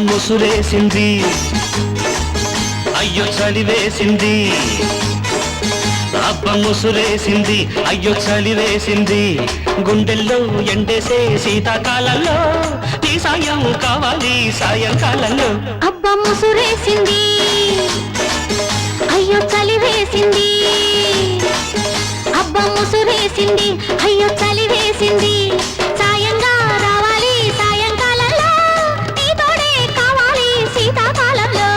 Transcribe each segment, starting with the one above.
ముసురేసింది అయ్యో చలివేసింది అబ్బ ముసురేసింది అయ్యో చలివేసింది గుండెల్లో ఎండేసే శీతాకాలంలో నీ సాయం కావాలి సాయంకాలంలో అబ్బ ముసురేసింది అయ్యో చలివేసింది అబ్బ ముసురేసింది అయ్యో చలివేసింది సాయంగా రావాలి సాయంకాలంలో నీ తోడే కావాలి శీతాకాలంలో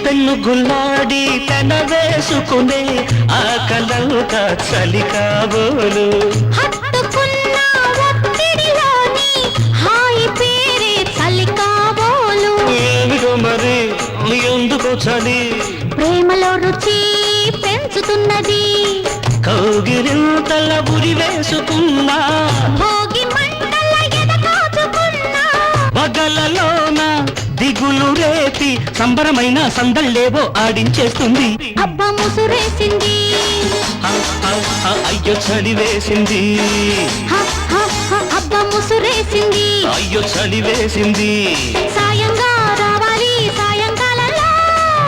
పెన్ను గుల్లాడి తన వేసుకునే ఆ కలవుక చలి కాబోలు హత్తుకున్న ఒత్తిడిలోని హాయి పేరే చలి కాబోలు ఏమిటో మరి ఎందుకు చలి ప్రేమలో రుచి పెంచుతున్నది కౌగిలింతల ఉరి వేసుకున్నా భోగి మంటల ఎదకాచుకున్నా పగలలోన దిగులు రేపి సంబరమైన సందళ్ళేవో ఆడించేస్తుంది అబ్బ ముసురేసింది అయ్యో చలివేసింది అబ్బ ముసురేసింది అయ్యో చలివేసింది సాయంగా రావాలి సాయంకాలంలో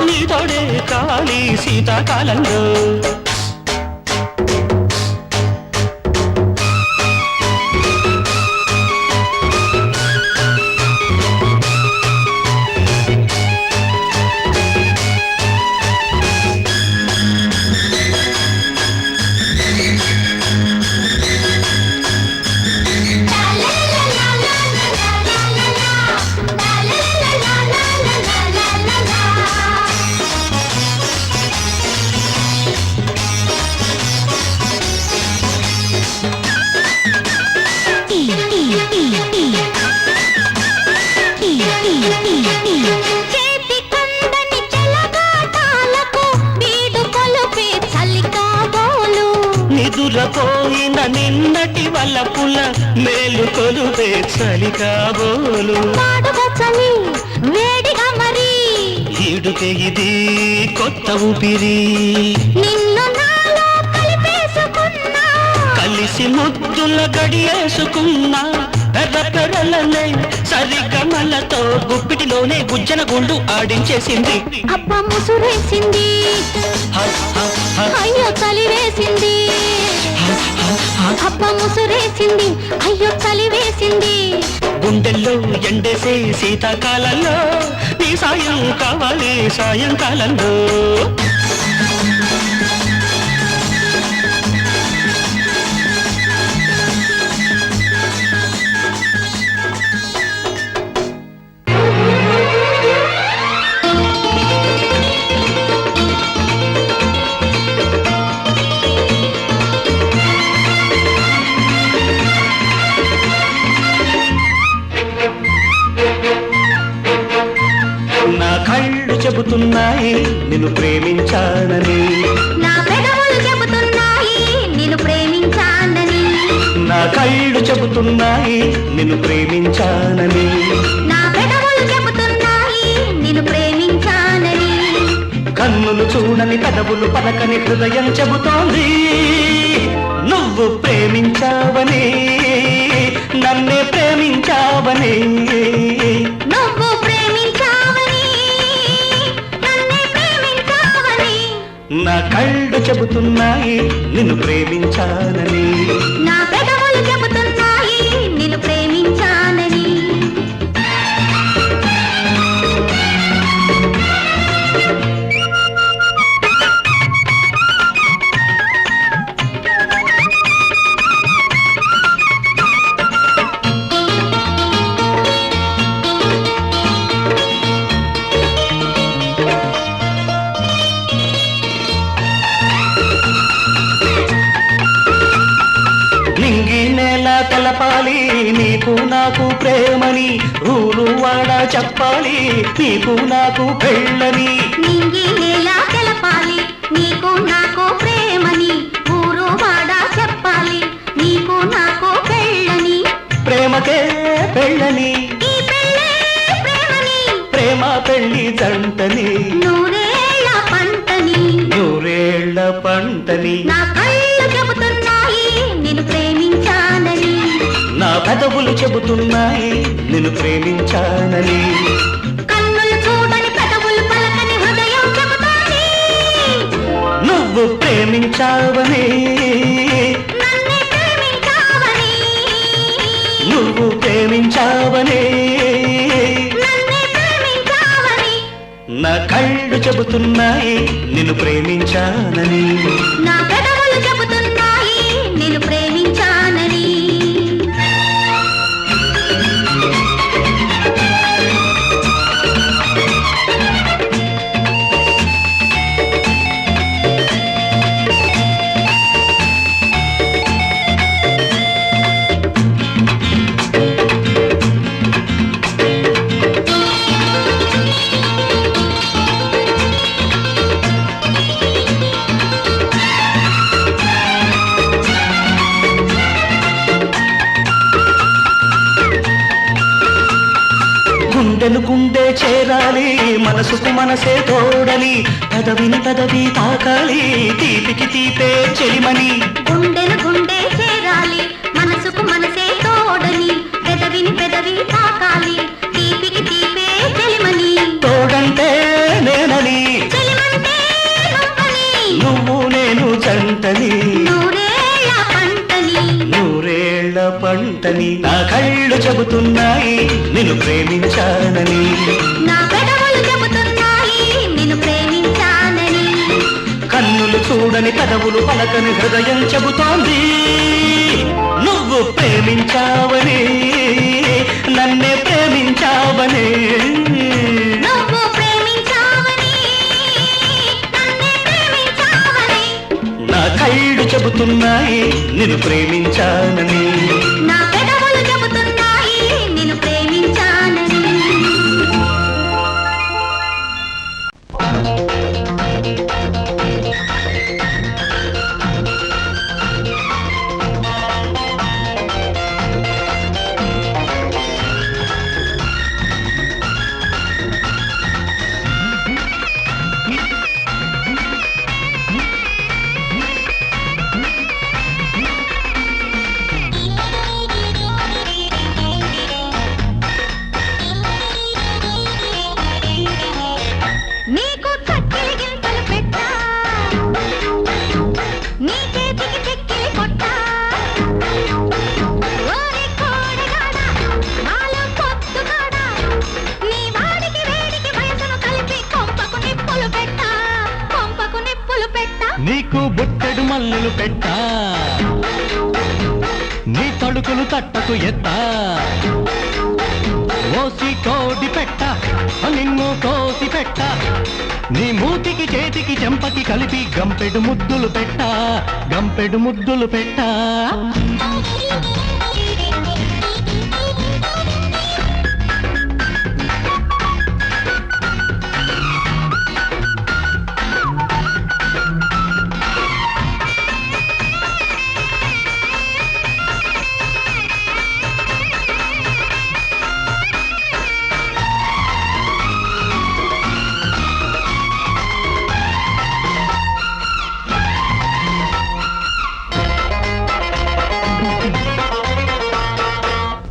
నీ తోడే కావాలి శీతాకాలంలో చేతి కందని చెలగాటాలకు బీడు కొలుపే చలి కాబోలు నిదురపోయిన నిన్నటి వల్లపుల మేలు కొలుపే చలి కాబోలు పాడుగా చలి వేడిగా మరి ఈడుకే ఇది కొత్త ఊపిరి నిన్ను నాలో కలిపేసుకున్నా కలిసి ముద్దుల గడియేసుకున్నా పెదకరలనే సరిగమలతో గుప్పిటిలోనే గుజ్జన గుండు ఆడించేసింది అబ్బ ముసురేసింది అయ్యో చలివేసింది అబ్బ ముసురేసింది అయ్యో చలివేసింది గుండెల్లో ఎండేసే శీతాకాలంలో నీ సాయం కావాలి సాయంకాలంలో నా కళ్ళు చెబుతున్నాయి నిన్ను ప్రేమించానని నా పెదవులు చెబుతున్నాయి నిన్ను ప్రేమించానని నా కళ్ళు చెబుతున్నాయి నిన్ను ప్రేమించానని నా పెదవులు చెబుతున్నాయి నిన్ను ప్రేమించానని కన్నులు చూడని పెదవులు పలకని హృదయం చెబుతోంది నువ్వు ప్రేమించావని నన్నే ప్రేమించావని నువ్వు ప్రేమించావని నన్నే ప్రేమించావని నా కళ్ళు చెబుతున్నాయి నిన్ను ప్రేమించానని నా పెదవులు చెబుతున్నాయి నిన్ను ప్రేమించానని తెలపాలి నీకు నాకు ప్రేమని ఊరు వాడ చెప్పాలి నీకు నాకు పెళ్ళని నింగి నేల నీకు నాకు ప్రేమని ఊరు వాడ చెప్పాలి నీకు నాకు పెళ్ళని ప్రేమకే పెళ్ళని ఈ పెళ్ళే ప్రేమని ప్రేమ పెళ్లి జంటని నూరేళ్ళ పంటని నూరేళ్ల పంటని నా కళ్ళు చెబుతున్నాయి నిన్ను ప్రేమించానని నా పెదవులు చెబుతున్నాయి నిన్ను ప్రేమించానని కన్నులు చూడని పెదవులు పలకని హృదయం చెబుతోంది నువ్వు ప్రేమించావని నన్నే ప్రేమించావని నువ్వు ప్రేమించావని నన్నే ప్రేమించావని నా కళ్ళు చెబుతున్నాయి నిన్ను ప్రేమించానని నా పెదవులు చెబుతున్నాయి నిన్ను ప్రేమించానని గుండెను గుండె చేరాలి మనసుకు మనసే తోడలి పదవిని పదవి తాకాలి తీపికి తీపే చెలిమని గుండెను గుండె చేరాలి మనసుకు మనసే తోడని పెదవిని పెదవి తాకాలి తీపికి తీపే చెలిమని తోడంటే నేనని చెలిమంటే నువ్వని నువ్వు నేను జంటని నూరేళ్ళ పంటని నూరేళ్ల పంటని నా కళ్ళు చెబుతున్నాయి నిన్ను ప్రేమించానని నా పెదవులు చెబుతున్నాయి నిన్ను ప్రేమించానని కన్నులు చూడని పెదవులు పలకని హృదయం చెబుతోంది నువ్వు ప్రేమించావని నన్నే ప్రేమించావని నువ్వు ప్రేమించావని నన్నే ప్రేమించావని నా కళ్ళు చెబుతున్నాయి నిన్ను ప్రేమించానని నా పెదవులు చెబుతున్నాయి నిన్ను ప్రేమించానని నీకు చక్కెర గింతలు పెట్టా నీ చేతికి చెక్కిలి కొట్టా ఓరి కోడిగాడా నాలో పొత్తుగాడా నీ వాడికి వేడికి వయసును కలిపి కొంపకు నిప్పులు పెట్టా కొంపకు నిప్పులు పెట్టా నీకు బుట్టెడు మల్లెలు పెట్టా నీ తడుకులు తట్టకు ఎత్తా ఓసి కోడి పెట్ట నిన్ను కోసి పెట్ట నీ మూతికి చేతికి చెంపకి కలిపి గంపెడు ముద్దులు పెట్ట గంపెడు ముద్దులు పెట్ట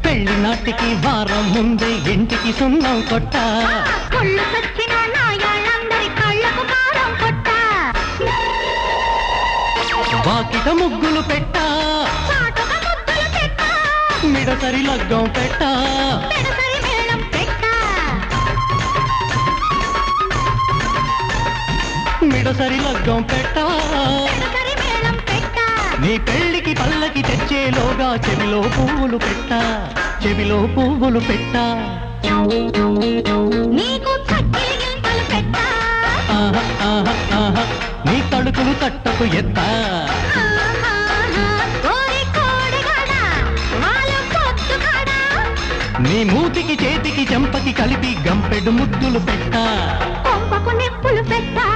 పెళ్లి నాటికి వారం ముందే ఇంటికి సున్నం కొట్ట కొళ్ళు సచ్చిన నాయాళ్ళందరి కళ్ళకు కారం కొట్టా వాకిట ముగ్గులు పెట్ట చాటుగా ముద్దులు పెట్టా మిడతరి లగ్గం పెట్ట పెడసరి మేళం పెట్టా మిడసరి లగ్గం పెట్ట పెడసరి మేళం పెట్టా నీ పెళ్లికి పల్లకి తెచ్చేలోగా చెవిలో పువ్వులు పెట్ట చెవిలో పువ్వులు పెట్ట నీకు చక్కెర గింతలు పెట్టా ఆహా, ఆహా, ఆహా, నీ తడుకులు తట్టకు ఎత్తా ఓరి కోడిగాడా వాళ్ళు పొత్తుగాడా నీ మూతికి చేతికి చెంపకి కలిపి గంపెడు ముద్దులు పెట్ట కొంపకు నిప్పులు పెట్టా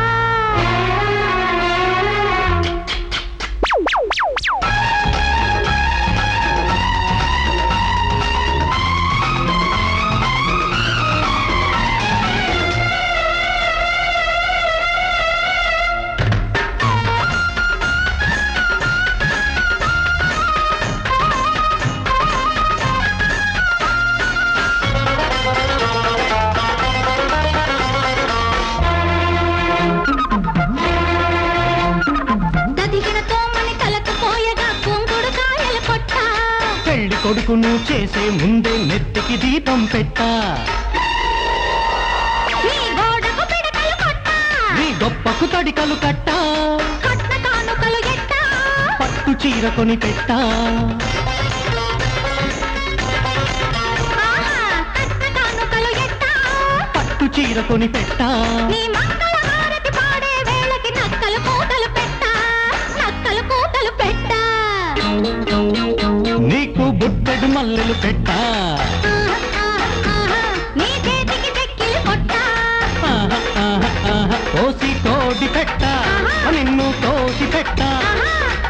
కొడుకును చేసే ముందే నెత్తికి దీపం పెట్టా నీ గోడకు పిడకలు కొట్టా నీ గొప్పకు తడికలు కట్టా కట్న కానుకలు ఎట్టా పట్టు చీర కొని పెట్టా కట్న కానుకలు ఎట్టా పట్టు చీర కొని పెట్టా నీ మంగళ హారతి పాడే వేళకి నక్కలు కూతలు పెట్టా నక్కలు కూతలు పెట్టా నీకు బుట్టెడు మల్లెలు పెట్టా నీ చేతికి చెక్కిలి కొట్టా కోసి కోడి పెట్టా నిన్ను కోసి పెట్టా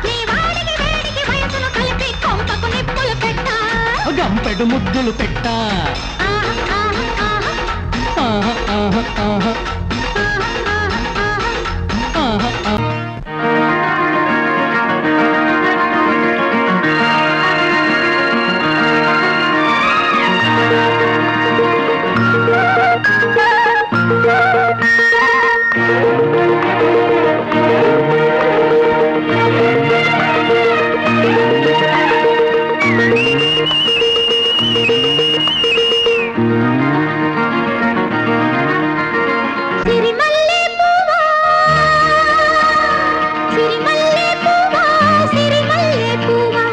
నీ వాడికి వేడికి వయసును కలిపి కొంపకు నిప్పులు పెట్టా గంపెడు ముద్దులు పెట్టా ఆహా, ఆహా, ఆహా, ఆహా, ఆహా. సిరిమల్లె పువ్వా సిరిమల్లె పువ్వా సిరిమల్లె పువ్వా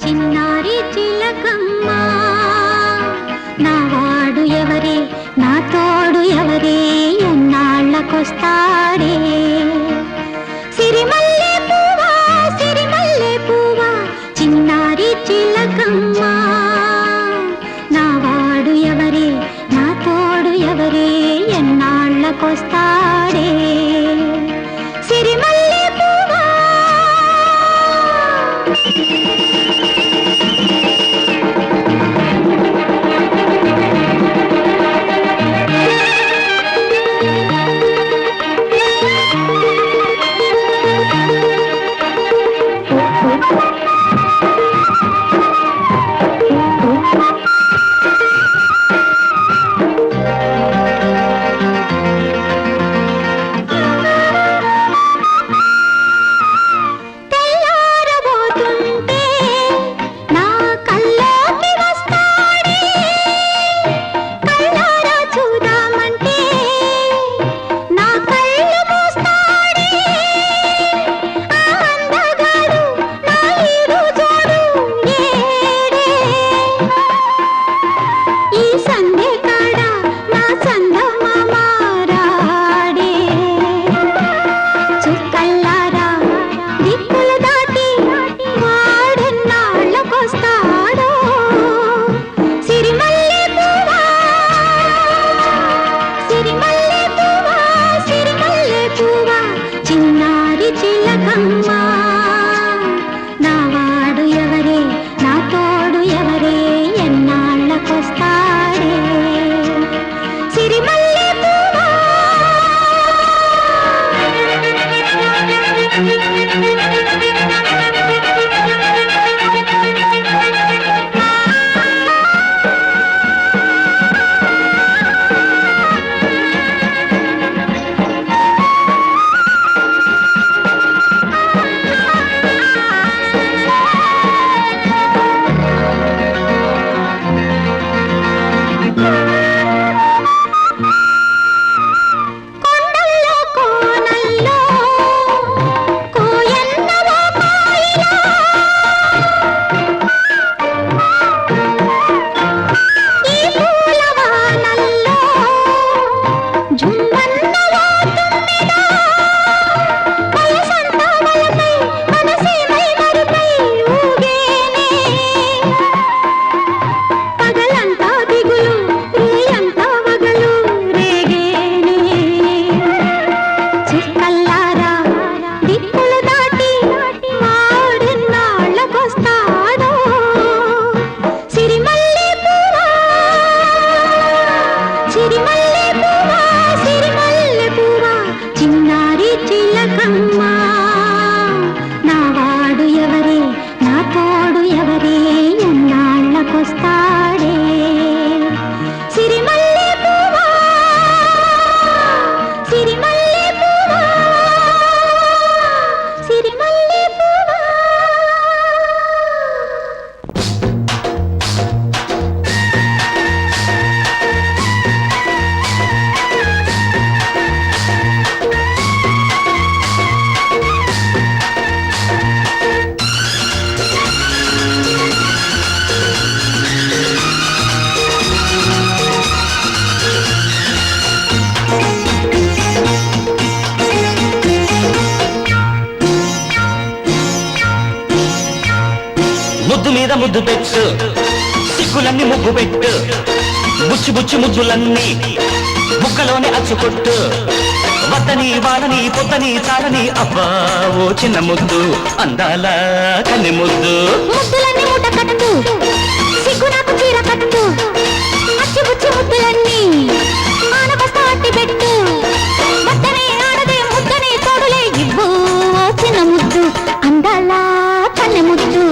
చిన్నారి చిలకమ్మ నా వాడు ఎవరే నా తోడు ఎవరే ఎన్నాళ్ళకొస్తాడే సిరిమల్లె పువ్వా సిరిమల్లె పువ్వా చిన్నారి చిలకమ్మ నా వాడు ఎవరే నా తోడు ఎవరే ఎన్నాళ్ళకొస్తాడే సిరిమల్లె పువ్వా తెల్లారబోతుంటే ముద్దు మీద ముద్దు పెట్టు సిగ్గులన్నీ ముగ్గు పెట్టు బుచ్చి బుచ్చి ముద్దులన్నీ ముక్కలోనే అచ్చుకొట్టు వద్దని వాలని పొద్దని చాలని అబ్బా ఓ చిన్న ముద్దు అందాల కన్నె ముద్దు ముద్దులన్నీ మూట కట్టు సిగ్గు నాకు చీర కట్టు అచ్చి బుచ్చి ముద్దులన్నీ ఆనబస్తా అట్టి పెట్టు వద్దనే ఆడదే ముద్దనే తోడులే ఇవ్వు ఓ చిన్న ముద్దు అందాల కన్నె ముద్దు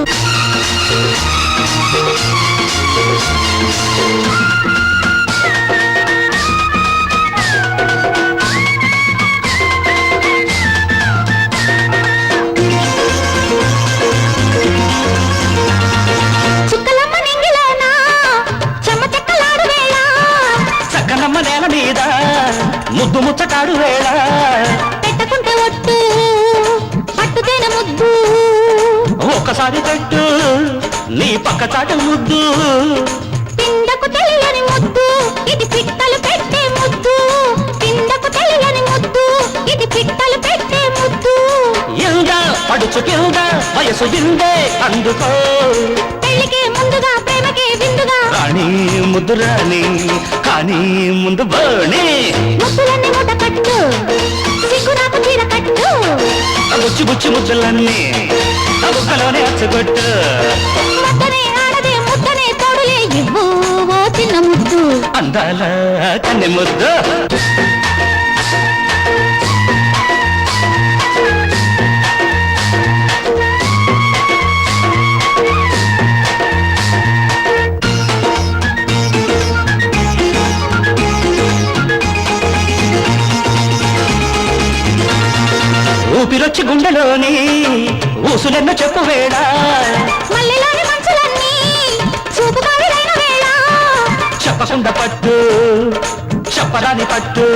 చుక్కలమ్మ నింగిలోనా చెమ్మ చెక్కలాడు వేళ చక్కనమ్మ నేల మీద ముద్దు ముచ్చటాడు వేళ పెట్టకుంటే ఒట్టు పట్టుతేన ముద్దు ఒక్కసారి పెట్టు నీ పక్క చాటు ముద్దు పిండకు తెలియని ముద్దు ఇది పిట్టలు పెట్టే ముద్దు పిండకు తెలియని ముద్దు ఇది పిట్టలు పెట్టే ముద్దు కింద పడుచు కింద వయసు గిందే అందుకో పెళ్లికే ముందుగా ప్రేమకే విందుగా రాణి ముద్దు రాణి కానీ ముందు బాణి ముద్దులన్నీ మూట కట్టు సిగ్గు నాకు చీర కట్టు బుచ్చి బుచ్చి ముద్దులన్నీ ముక్కలోనే అచ్చగొట్టు ముద్దనే ఆడదే ముద్దనే తోడులే ఇవ్వు ఓ చిన్న ముద్దు అందాల కన్నె ముద్దు ఊపిరొచ్చి గుండెలోని ఊసులెన్న చెప్పు వేళ మల్లెలోని మంచులన్నీ చూపు కావిరైన వేళ చెప్పకుండా పట్టు చెప్పరాని పట్టు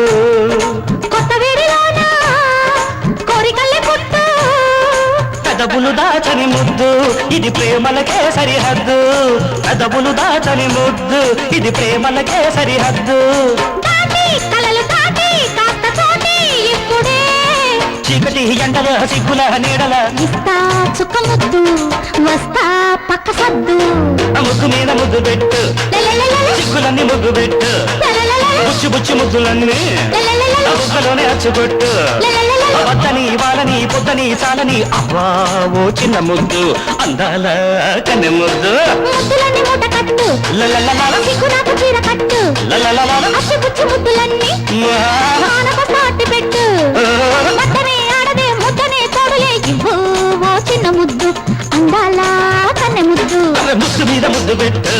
కొత్త వేడిలోన కోరికల్లే పుట్టు పెదవులు దాచని ముద్దు ఇది ప్రేమలకే సరిహద్దు పెదవులు దాచని ముద్దు ఇది ప్రేమలకే సరిహద్దు దాటి కలలు దాటి కాస్త చోటి ఇప్పుడే చీకటి ఎండల సిగ్గుల నీడల ఇస్తా చుక్క ముద్దు వస్తా పక్క సద్దు ముద్దు మీద ముద్దు పెట్టు సిగ్గులన్నీ ముద్దు పెట్టు బుచ్చి బుచ్చి ముద్దులన్నీ ముక్కలోనే అచ్చుకొట్టు వద్దని వాళ్ళని పొద్దని చాలని అబ్బా ఓ చిన్న ముద్దు అందాల కన్నె ముద్దు ముద్దులన్నీ మూట కట్టు లలలలల, సిగ్గు నాకు చీర కట్టు లలలలల, అచ్చి బుచ్చి ముద్దులన్నీ ఆనబస్తా అట్టి పెట్టు వద్దనే ఆడదే ముద్దనే తోడులే ఇవ్వు ఓ చిన్న ముద్దు అందాల కన్నె ముద్దు ముద్దు మీద ముద్దు పెట్టు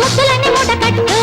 ముద్దులన్నీ మూట కట్టు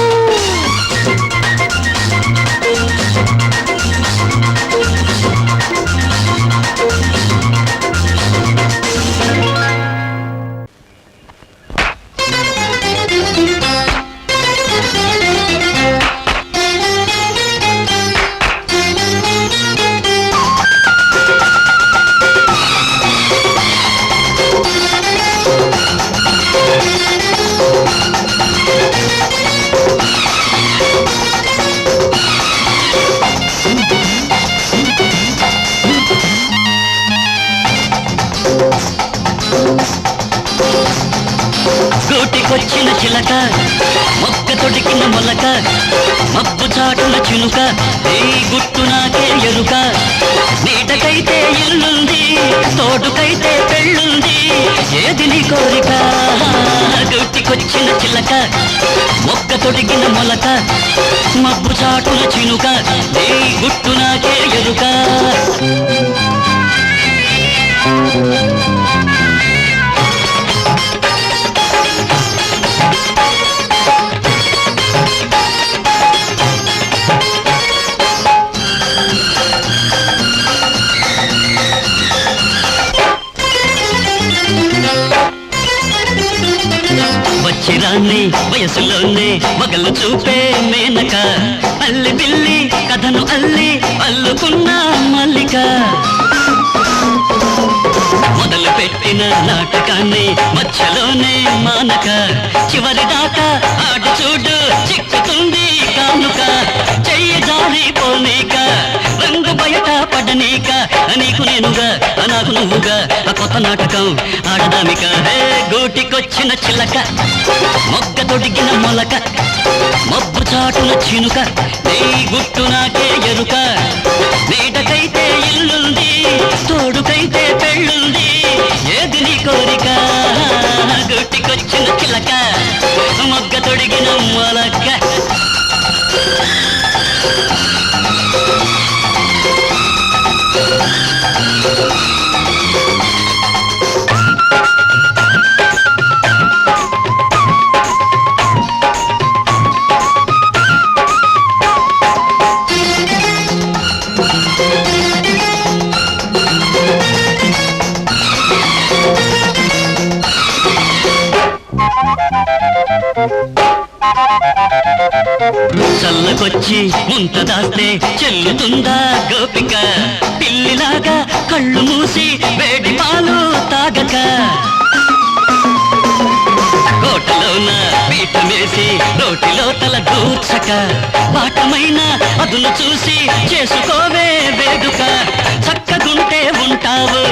గూటికొచ్చిన చిలక మొక్క తొడికిన మొలక మబ్బు చాటుల చినుక ఈ గుట్టు నాకే ఎరుక నీటకైతే ఇల్లుంది తోటుకైతే పెళ్ళుంది ఏది నీ కోరిక గూటికొచ్చిన చిలక మొక్క తొడికిన మొలక మబ్బు చాటుల చినుక ఈ గుట్టు నాకే ఎరుక వచ్చిరాన్ని వయసులోనే మగలు చూపే మేనక అల్లి బిల్లి కథను అల్లి అల్లుకున్న మల్లిక మొదలు పెట్టిన నాటకాన్ని మధ్యలోనే మానక చివరి దాకా ఆట చూడు చిక్కుతుంది కానుక చెయ్యి జారి పోనీక రంగు బయట పడనీక నీకు నేనుగా నాకు నువ్వుగా ఆ కొత్త నాటకం ఆడదామిక గూటికొచ్చిన చిలక మొగ్గ తొడిగిన మొలక మబ్బు చాటున చినుక నీ గుట్టు నాకే ఎరుక నీడకైతే ఇల్లుంది తోడుకైతే పెళ్ళుంది ఏది నీ కోరిక గూటికొచ్చిన చిలక మొగ్గ తొడిగిన మొలక చల్లకొచ్చి ముంత దాస్తే చెల్లుతుందా గోపిక పిల్లిలాగా కళ్ళు మూసి వేడి పాలు తాగక కోటలోన పీఠమేసి నోటిలో తల దూర్చక పాఠమైన అదును చూసి చేసుకోవే వేడుక చక్కగుంటే ఉంటావు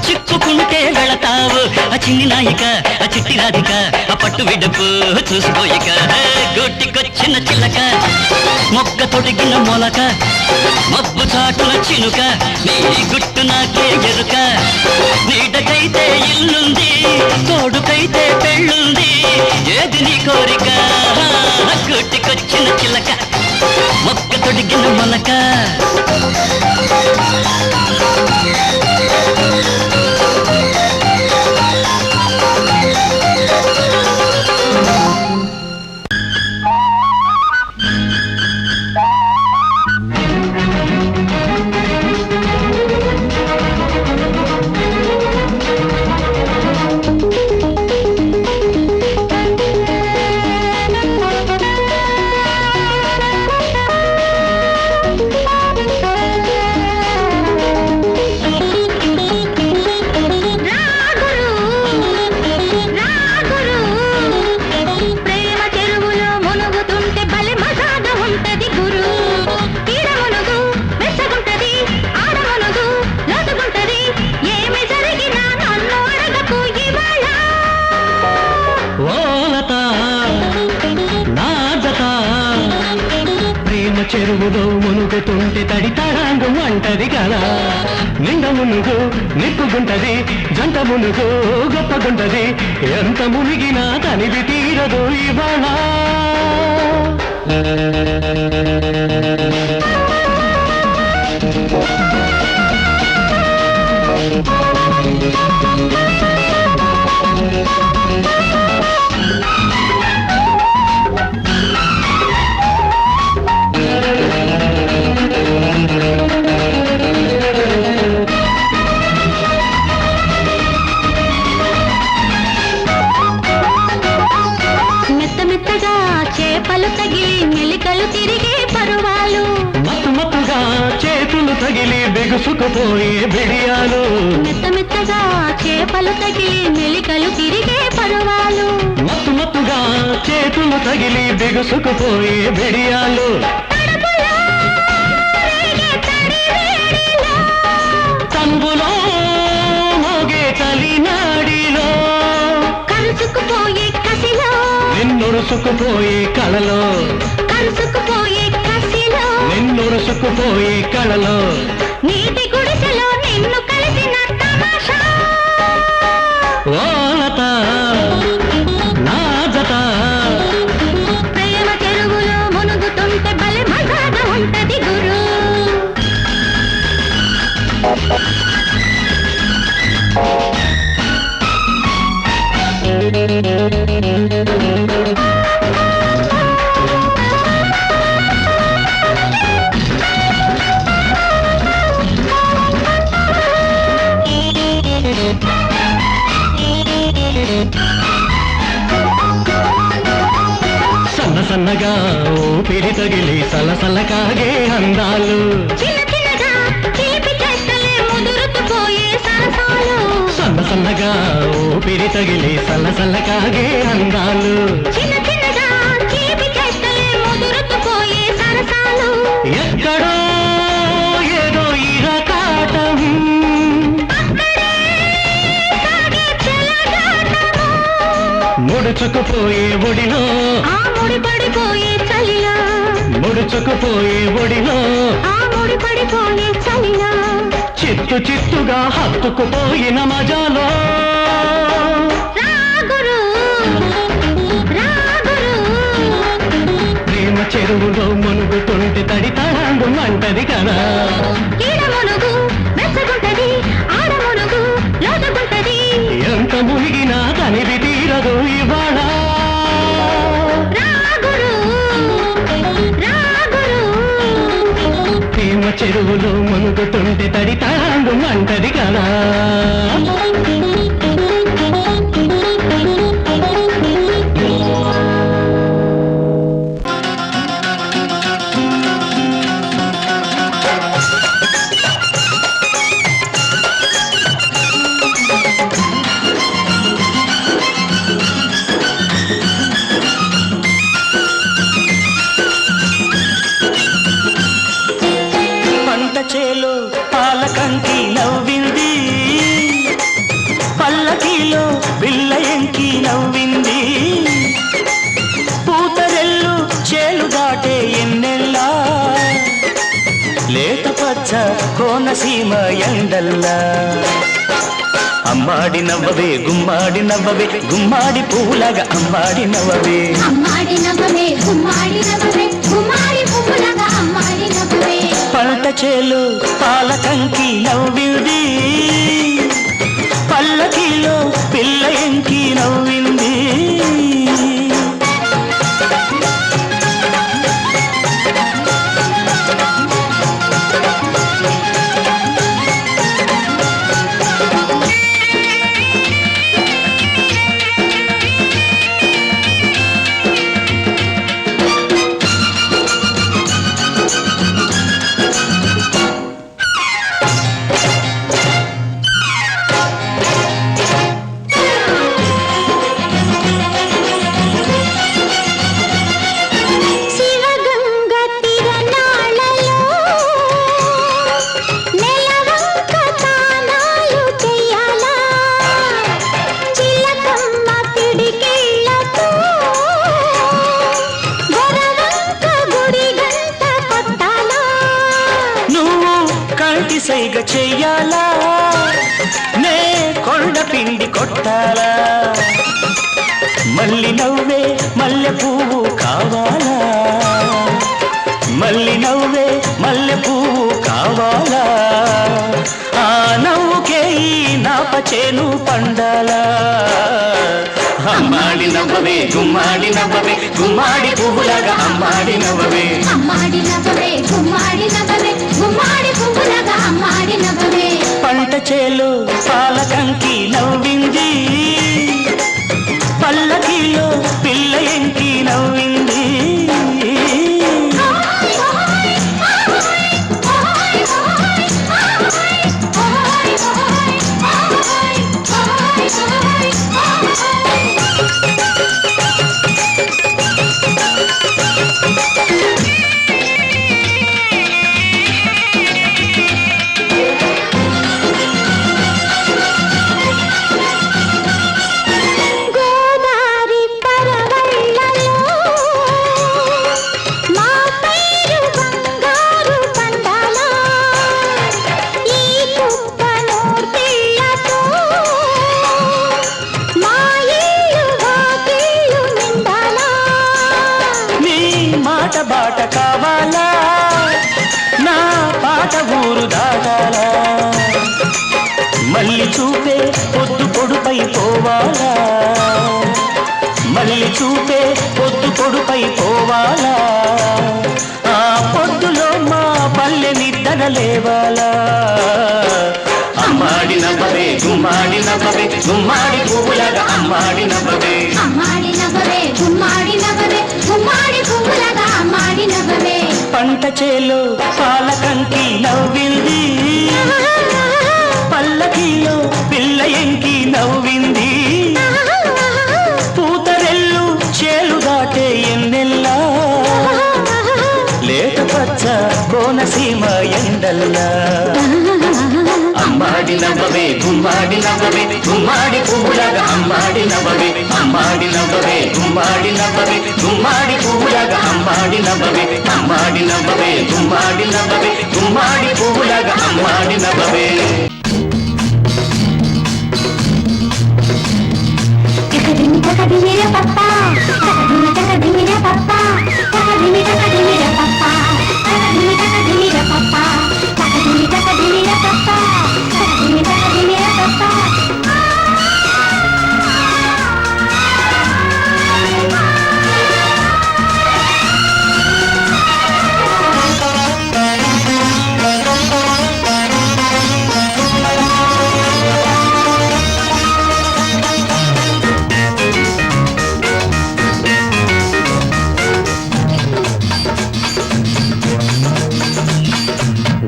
చిక్కుకుంటే వెళతావు ఆ చిన్ని నాయిక ఆ చిట్టి రాధిక ఆ పట్టు విడుపు చూసిపోయిక గొట్టికొచ్చిన చిలక మొగ్గ తొడిగిన మొలక మబ్బు చాటున చినుక నీ గుట్టు నాకే ఎరుక నీడకైతే ఇల్లుంది తోడుకైతే పెళ్ళుంది ఏది నీ కోరిక గొట్టికొచ్చిన చిలక మొగ్గ తొడిగిన మొలక చెరువులో మునుగుతుంటే తడి తడాంగం అంటది కదా నిండ మునుగు నిప్పుగుంటది జంట మునుగు గొప్పగుంటది ఎంత మునిగినా తనివి తీరదు ఇవాళ చేపలు తగిలి మెలికలు తిరిగే పరువాలు మత్తు మత్తుగా చేతులు తగిలి బిగుసుకుపోయే బిడియాలు మెత్త మెత్తగా చేపలు తగిలి మెలికలు తిరిగే పరువాలు మత్తు మత్తుగా చేతులు తగిలి బిగుసుకుపోయే బిడియాలు తంబులో మోగే తలినాడిలో కరుచుకుపోయే కసిలో నిన్నురుసుకుపోయే కళలో కరుచుకుపోయే కసిలో నిన్నురుసుకుపోయే కళలో నీటి గుడిసెలో నిన్ను కలిసిన తమాషా ఓ లత నా జత ప్రేమ చెరువులో మునుగుతుంటే బలి మజాగా ఉంటది గురు సన్న సన్నగా ఊపిరి తగిలి సలసలకాగే అందాలు చిన్న చిన్నగా చిలిపి చేష్టలే ముదురుతుపోయే సరసాలు సన్న సన్నగా ఊపిరి తగిలి సలసలకాగే అందాలు చిన్న చిన్నగా చిలిపి చేష్టలే ముదురుతుపోయే సరసాలు ఎక్కడో ఏదో ఇరకాటం అక్కడే సాగే చెలగాటము ముడుచుకుపోయే ఒడిలో ఆ ముడి పడిపోయే చలిలో ముడుచుకుపోయే ఒడిలో ఆ ముడి పడిపోయే చలిలో చిత్తు చిత్తుగా హత్తుకుపోయిన మజాలో రాగురు రాగురు ప్రేమ చెరువులో మునుగుతుంటే తడి తడాంగు అంటది కదా ఈడ మునుగు మెచ్చగుంటది ఆడ మునుగు లోతుగుంటది ఎంత మునిగినా తనివి తీరదు ఇవాళ రాగురు రాగురు ప్రేమ చెరువులో మునుగుతుంటే తడి తడాంగు అంటది కదా పంట చేలో పాలకంకి నవ్వింది పల్లకిలో బిల్ల ఎంకి నవ్వింది పూతరెల్లు చేలు దాటే ఎన్నెల్లా లేత పచ్చ కోనసీమ ఎండల్లా అమ్మాడి నవ్వవే గుమ్మాడి నవ్వవే గుమ్మాడి పూలగా అమ్మాడి నవ్వవే అమ్మాడి నవ్వవే గుమ్మాడి నవ్వవే గుమ్మాడి పువ్వులగా అమ్మాడి నవ్వవే పంట చేలు పాలకంకి నవ్వింది పల్లకిలో పిల్ల ఎంకి నవ్వింది శివగంగ తిరణాలలో నెలవంక తానాలు చెయ్యాలా చిలకమ్మ పిడికిళ్ళతో గొరవంక గుడి గంట కొట్టాలా నువ్వు కంటి సైగ చెయ్యాలా నే కొండ పిండి కొట్టాలా మల్లి నవ్వే మల్లె పువ్వు కావాలా మల్లి నవ్వే మల్లె పువ్వు కావాలా ఆ నవ్వుకే ఈ నాప చేను పండాలా అమ్మాడి నవ్వవే గుమ్మాడి నవ్వవే గుమ్మాడి పువ్వులాగా అమ్మాడి నవ్వవే అమ్మాడి నవ్వవే గుమ్మాడి నవ్వవే గుమ్మాడి పువ్వులగా అమ్మాడి నవ్వవే పంట చేలు పాలకంకి నవ్వింది పల్లకిలో పిల్ల ఎంకి నవ్వింది గోదారి పరవళ్ళలో మా పైరు బంగారు పండాలా ఈ కుప్పనూర్తిళ్ళతో మా ఇల్లు వాకిళ్ళు నిండాలా నీ మాట బాట కావాలా నా పాట ఊరు దాటాలా మల్లి చూపే పొద్దు పొడుపై పోవాలా మల్లి చూపే పొద్దు పొడుపై పోవాలా ఆ పొద్దులో మా పల్లె నిద్ర లేవాలా అమ్మాడి నవ్వవే గుమ్మాడి నవ్వవే గుమ్మాడి పువ్వులాగా అమ్మాడి నవ్వవే అమ్మాడి నవ్వవే గుమ్మాడి నవ్వవే గుమ్మాడి పువ్వులగా అమ్మాడి నవ్వవే పంట చేలో పాలకంకి నవ్వింది పల్లకిలో పిల్ల ఎంకి నవ్వింది పూతరెల్లు చేలు దాటే ఎన్నెల్లా లేత పచ్చ కోనసీమ ఎండల్లా అమ్మాడి నవ్వవే గుమ్మ గుమ్మాడి నవ్వవే గుమ్మాడి పువ్వులాగా అమ్మాడి నవ్వవే అమ్మాడి నవ్వవే గుమ్మాడి నవ్వవే గుమ్మాడి పువ్వులాగా అమ్మాడి నవ్వవే అమ్మాడి నవ్వవే గుమ్మాడి నవ్వవే గుమ్మాడి పువ్వులాగా అమ్మాడి నవ్వవే Takadimira papa, takadimira papa, takadimira papa, takadimira papa, takadimira papa, takadimira papa.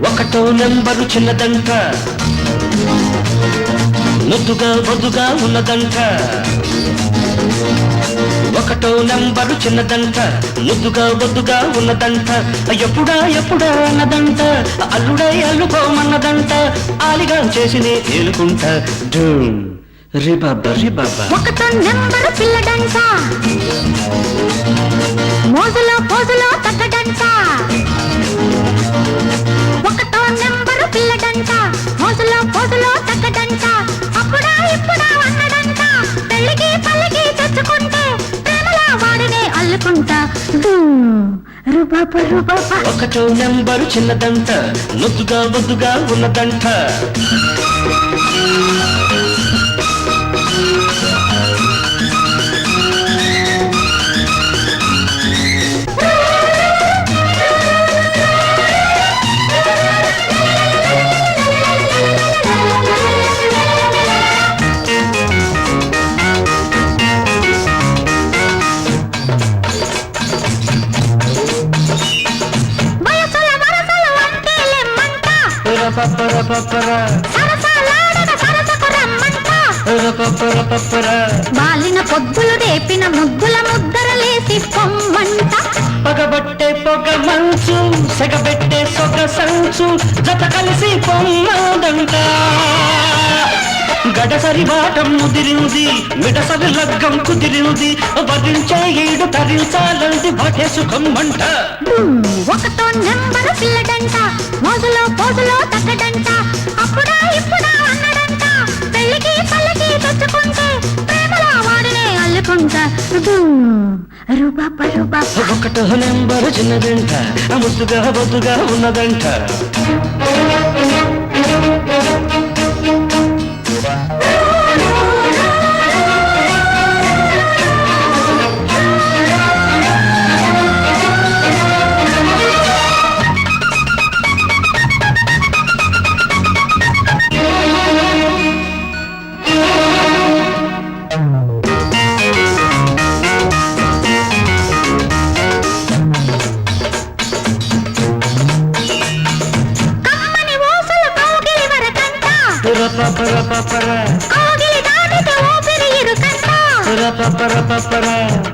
ఒకటో నెంబరు చిన్నదంట ముద్దుగా బొద్దుగా ఉన్నదంట ఒకటో నెంబరు చిన్నదంట ముద్దుగా బొద్దుగా ఉన్నదంట ఎప్పుడా అన్నదంట అల్లుడై అల్లుకోమన్నదంట ఆలిగా చేసి ఏలుకుంటా రిబాబా ఒకటో నెంబరు పిల్లడంట మోజులో తగ్గడంట ఒకటో నెంబరు పిల్లడంట మోజులో తగ్గడంట అప్పుడా ఇప్పుడా అన్నడంట పెళ్ళికి పల్లికి తెచ్చుకుంటే ప్రేమలా వాడినే అల్లుకుంటా రుబాబా ఒకటో నెంబరు చిన్నదంట ముద్దుగా బొద్దుగా ఉన్నదంట బాలిన పొద్దులు రేపిన ముద్దరలేసి పొమ్మంట పగబట్టే పొగ మంచు సెగబెట్టే సొగ సంచు జత కలిసి పొమ్మదంట గడసరి బాటం ముదిరింది మిడసరి లగ్గం కుదిరింది వరించే ఈడు తరించాలంది బాటే సుఖం మంట ఒకటో నెంబరు పిల్లడంట మోజులో తగ్గడంట అప్పుడా ఇప్పుడా అన్నడంట పెళ్ళికి పల్లకి తెచ్చుకుంటే ప్రేమలా వాడినే అల్లుకుంటా రుబాబా ఒకటో నెంబరు చిన్నదంట ముద్దుగా బొద్దుగా ఉన్నదంట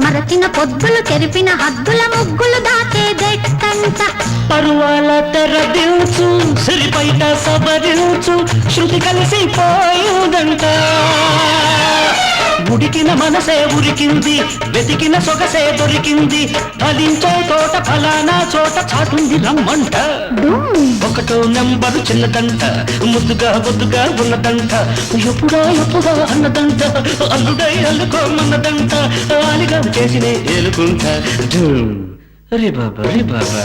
మరచిన పొద్దులు తెరిపిన హద్దుల ముగ్గులు దాచేదెట్టంట పరువాల తెరదించు సిరిపైట సబరించు శృతి కలిసి పోయిందంట ఉడికిన మనసే ఉరికింది వెతికిన సొగసే దొరికింది ఫలించే తోట ఫలానా చోట చాటుంది రమ్మంట ఒకటో నెంబరు చిన్నదంట ముద్దుగా బొద్దుగా ఉన్నదంట ఎప్పుడా అన్నదంట అల్లుడై అల్లుకోమన్నదంట ఆలిగా చేసినే ఏలుకుంటా రే బాబా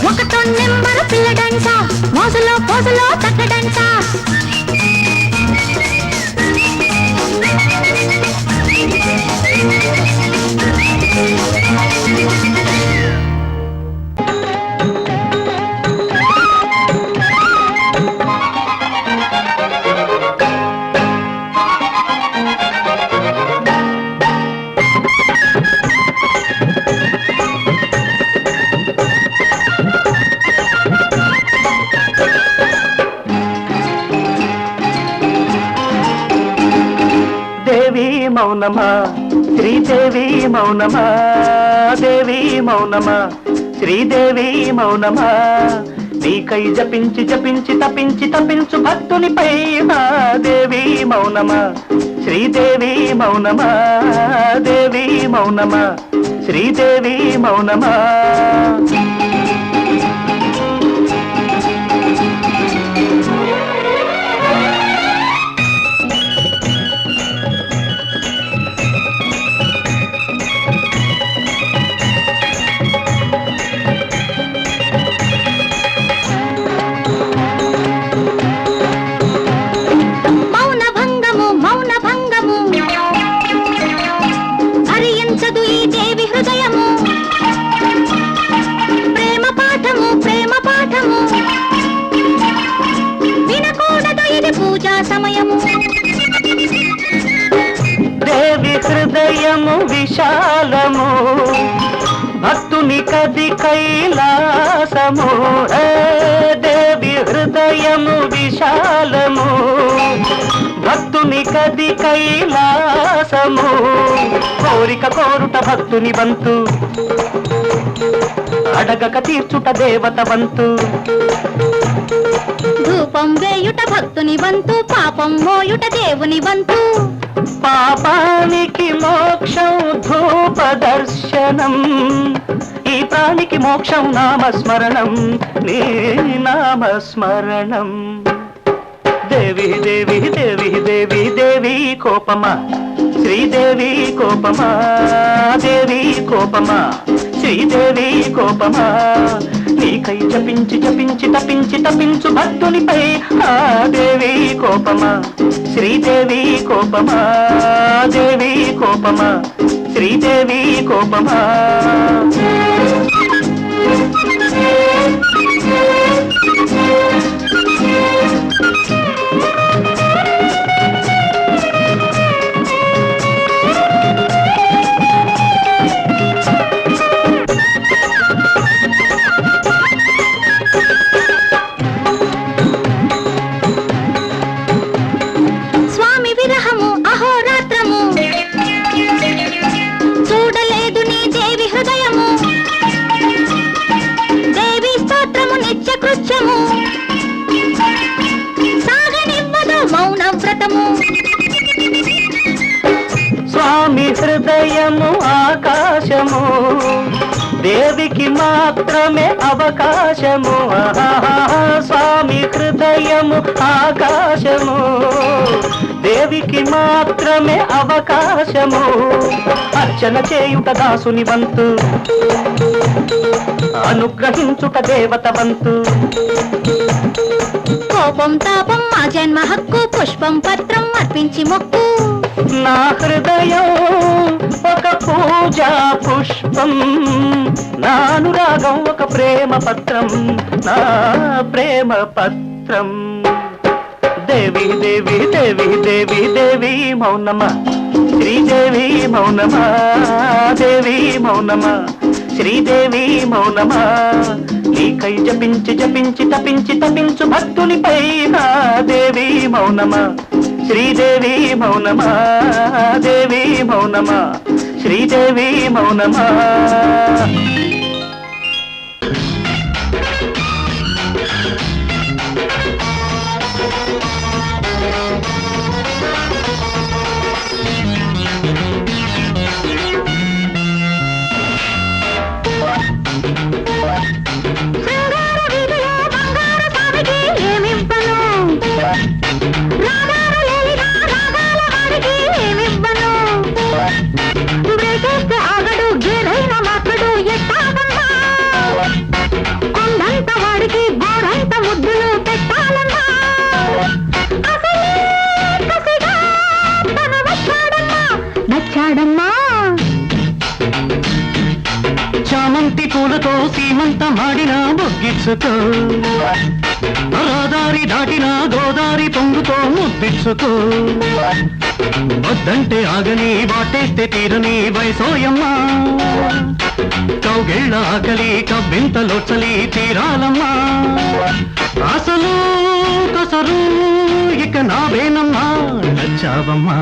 ఒకటో నెంబరు పిల్లడంట మోజులో తగ్గడంట మౌనమా శ్రీదేవి మౌనమా దేవి మౌనమా శ్రీదేవి మౌనమా నీకై జపించి జపించి తపించి తపించు భక్తునిపై నా దేవి మౌనమా శ్రీదేవి మౌనమా దేవి మౌనమా శ్రీదేవి మౌనమా దేవి హృదయము విశాలము భక్తుని కది కైలాసము దేవి హృదయము విశాలము భక్తుని కది కైలాసము కోరిక కోరుట భక్తుని వంతు అడగక తీర్చుట దేవత వంతు ధూపం వేయుట భక్తుని వంతు పాపం మోయుట దేవుని వంతు పాపానికి మోక్షం ధూప దర్శనం ఈ ప్రాణికి మోక్షం నామస్మరణం నీ నామస్మరణం దేవి దేవి దేవి దేవి దేవి కోపమా శ్రీదేవి కోపమా దేవి కోపమా శ్రీదేవి కోపమా నీకై జపించి జపించి తపించి తపించు భక్తునిపై ఆ దేవి కోపమా శ్రీదేవి కోపమా దేవి కోపమా శ్రీదేవి కోపమా స్వామి హృదయము ఆకాశము దేవికి మాత్రమే అవకాశము స్వామి హృదయము ఆకాశము దేవికి మాత్రమే అవకాశము అర్చన చేయుట దాసుని వంతు అనుగ్రహించుట దేవత వంతు కోపం తాపం మా జన్మ హక్కు పుష్పం పత్రం అర్పించి మొక్కు నా హృదయం ఒక పూజా పుష్పం నా అనురాగం ఒక ప్రేమ పత్రం నా ప్రేమ పత్రం దేవి దేవి దేవి దేవి దేవి మౌనమా శ్రీదేవి మౌనమా దేవి మౌనమా శ్రీదేవి మౌనమా నీకై జపించి జపించి తపించి తపించు భక్తునిపై నా దేవి మౌనమా శ్రీదేవి మౌనమా దేవి మౌనమా శ్రీదేవి మౌనమా చామంతి పూలతో సీమంత మాడిన బొగ్గిచ్చుకో రహదారి దాటిన గోదారి పొంగుతో ముద్దిచ్చుకో వద్దంటే ఆగని వాటేస్తే తీరని వయసోయమ్మా కౌగిళ్ళ ఆకలి కవ్వింతలో చలి తీరాలమ్మా అసలు కసరు ఇక నావేనమ్మా నచ్చావమ్మా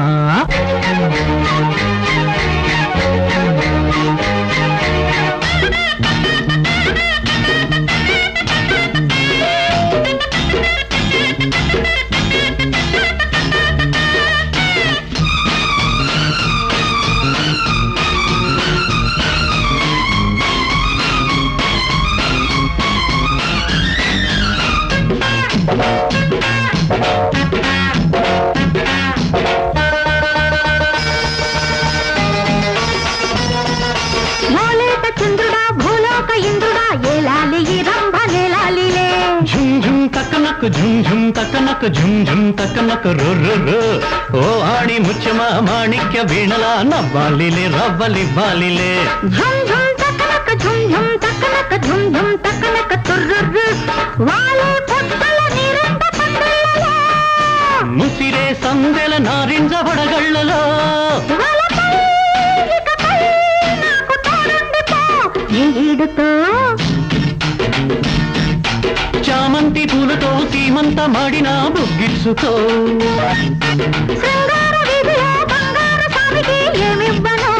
తక్కనకు ఝుమ్ ఝుమ్ తక్కనకు రు ఓ ఆడి ముచ్చమ మాణిక్య వీణల నవ్వాలిలే రవ్వలివ్వాలిలే ఝుమ్ ఝుమ్ తక్కనక ఝుమ్ ఝుమ్ తక్కనక ఝుమ్ ఝుమ్ తక్కనక తుర్రుర్రు వాలే పొద్దల నిరంత పందెలలో ముసిరే సందెల నారింజ వడగళ్ళలో వలపై ఇకపై నాకు తోడుండిపో ఈడుతో చామంతి పూలతో సీమంత మాడిన బుగ్గిచ్చుతో శృంగార వీధిలో బంగారు స్వామికి ఏమివ్వను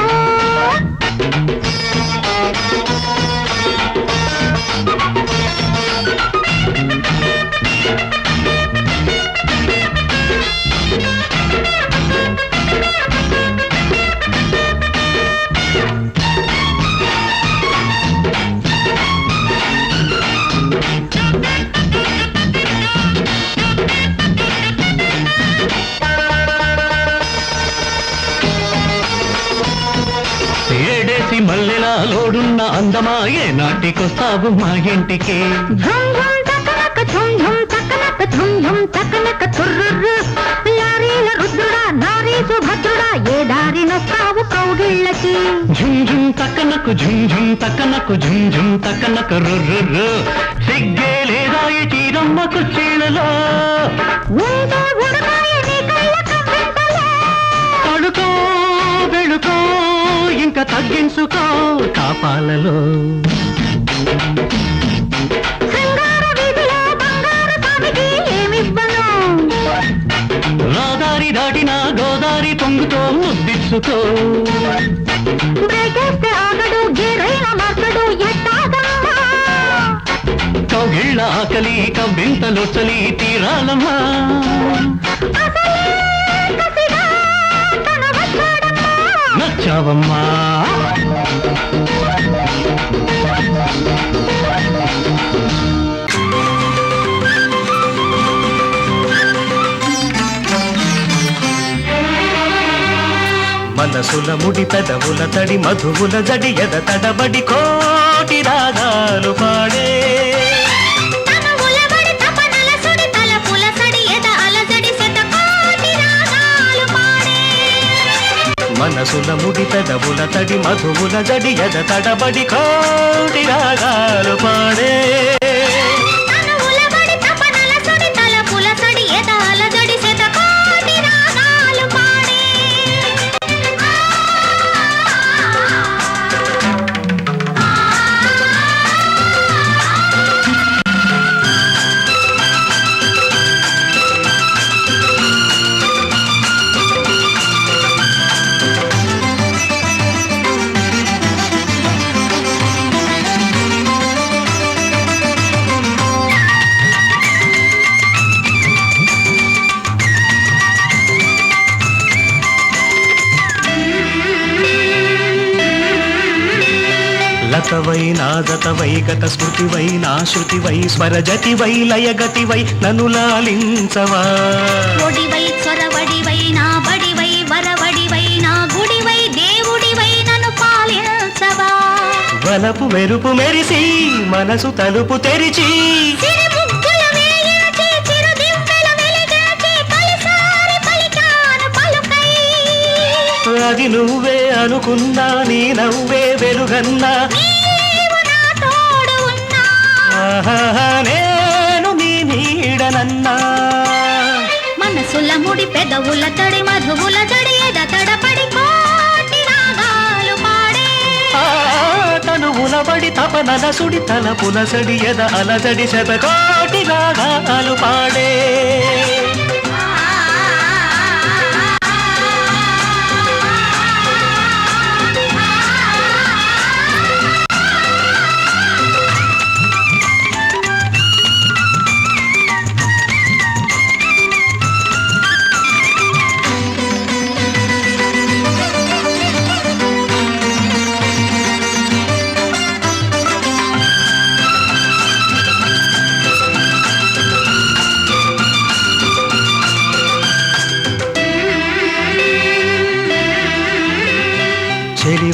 ఏడేసి మల్లెలా లోడున్న అందమా ఏ నాటికొస్తావు మా ఇంటికి ఝుమ్ ఝుమ్ తక్కనక ఝుమ్ ఝుమ్ తక్కనక ఝుమ్ ఝుమ్ తక్కనక తుర్రుర్రు లారీల రుద్రుడా నారీ సుభద్రుడా ఏ దారి నొక్కావు కౌగిళ్ళకి ఝుమ్ ఝుమ్ తక్కనకు ఝుమ్ ఝుమ్ తక్కనకు రు సిగ్గే లేదా ఈ చీరమ్మకు చీలలో ఉంటే ఉడకాయ నీ కళ్ళ కవ్వింతలో తడుకో వెళుకో ఇంకా తగ్గించుకో కాపాలలో శృంగార వీధిలో బంగారు స్వామికి ఏమివ్వను రాదారి దాటిన గోదారి పొంగుతో ముద్దిచ్చుకో బ్రేకేస్తే ఆగడు గేరైన మార్చడు ఎట్టాగమ్మా కౌగిళ్ళ ఆకలి కవ్వింతలో చలి తీరాలమ్మా అసలే కసిగా తన వచ్చాడమ్మా నచ్చావమ్మా మనసుల ముడి పెదవుల తడి మధువుల జడి ఎద తడబడి కోటి రాగాలు పాడే తనువుల బడి తపనల సుడి తలపుల సడి ఎద అలజడి శతకోటి రాగాలు పాడే మనసుల ముడి పెదవుల తడి మధువుల జడి ఎద తడబడి కోటి రాగాలు పాడే తనువుల బడి తపనల సుడి తలపుల సడి ఎద అలజడి శతకోటి రాగాలు పాడే లతవై నాదతవై గత స్మృతివై నా శృతివై స్వరజతివై లయగతివై నన్ను లాలించవా ఒడివై చొరవడివై నా బడివై వరవడివై నా గుడివై దేవుడివై నన్ను పాలించవా వలపు మెరుపు మెరిసి మనసు తలుపు తెరిచి సిరిముగ్గుల వేయించి చిరుదివ్వెల వెలిగించి తొలిసారి పలికాను పలుకై అది నువ్వే అనుకున్నా నీ నవ్వే వెలుగన్నా నీవు నా తోడు ఉన్నా ఆహాహా, నేను నీ నీడనన్నా మనసుల ముడి పెదవుల తడి మధువుల జడి ఎద తడపడి కోటి రాగాలు పాడే ఆ, తనువుల బడి తపనల సుడి తలపుల సడి ఎద అలజడి శతకోటి రాగాలు పాడే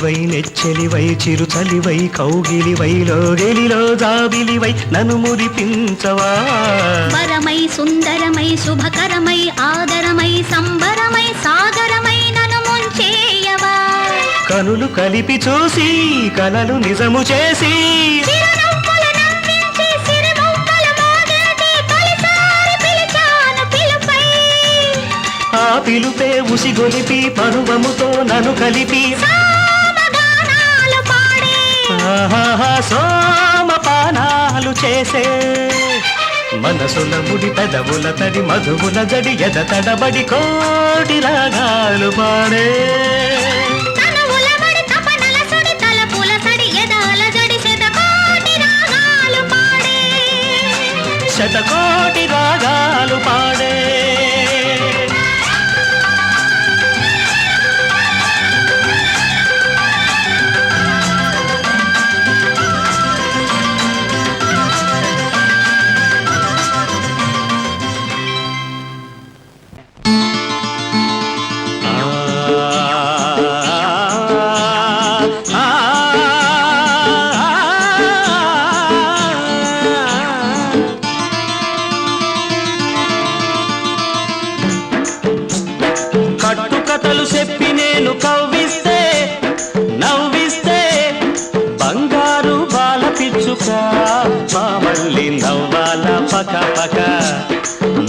చెలివై నెచ్చెలివై చిరుచలివై కౌగిలివై లోగిలిలో జాబిలివై నన్ను మురిపించవా వరమై సుందరమై శుభకరమై ఆదరమై సంబరమై సాగరమై నన్ను ముంచేయవా కనులు కలిపి చూసి కలలు నిజము చేసి చిరునవ్వులు నవ్వించి సిరిమౌవలు మోగించి తొలిసారి పిలిచాను పిలుపై ఆ పిలుపే ఉసిగొలిపి పరువముతో నన్ను కలిపి సామగానాలు పాడి ఆహాహా సోమపానాలు చేసే మనసుల ముడి పెదవుల తడి మధువుల జడి ఎద తడబడి కోటి రాగాలు పాడే తనువుల బడి తపనల సుడి తలపుల సడి ఎదాల జడి శతకోటి రాగాలు పాడే శతకోటి రాగాలు పాడే కట్టుకథలు చెప్పి నేను కవ్విస్తే నవ్విస్తే బంగారు బాల పిచ్చుక మా మళ్ళీ నవ్వాల పక పక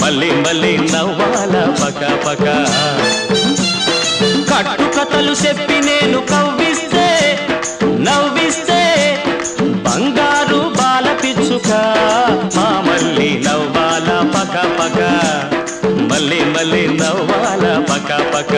మళ్ళీ మళ్ళీ నవ్వాల పక పక కట్టుకథలు చెప్పి నేను కవ్విస్తే నవ్విస్తే బంగారు బాల పిచ్చుక మా మళ్ళీ నవ్వాల పక పక మళ్ళీ మళ్ళీ నవ్వాల పక పక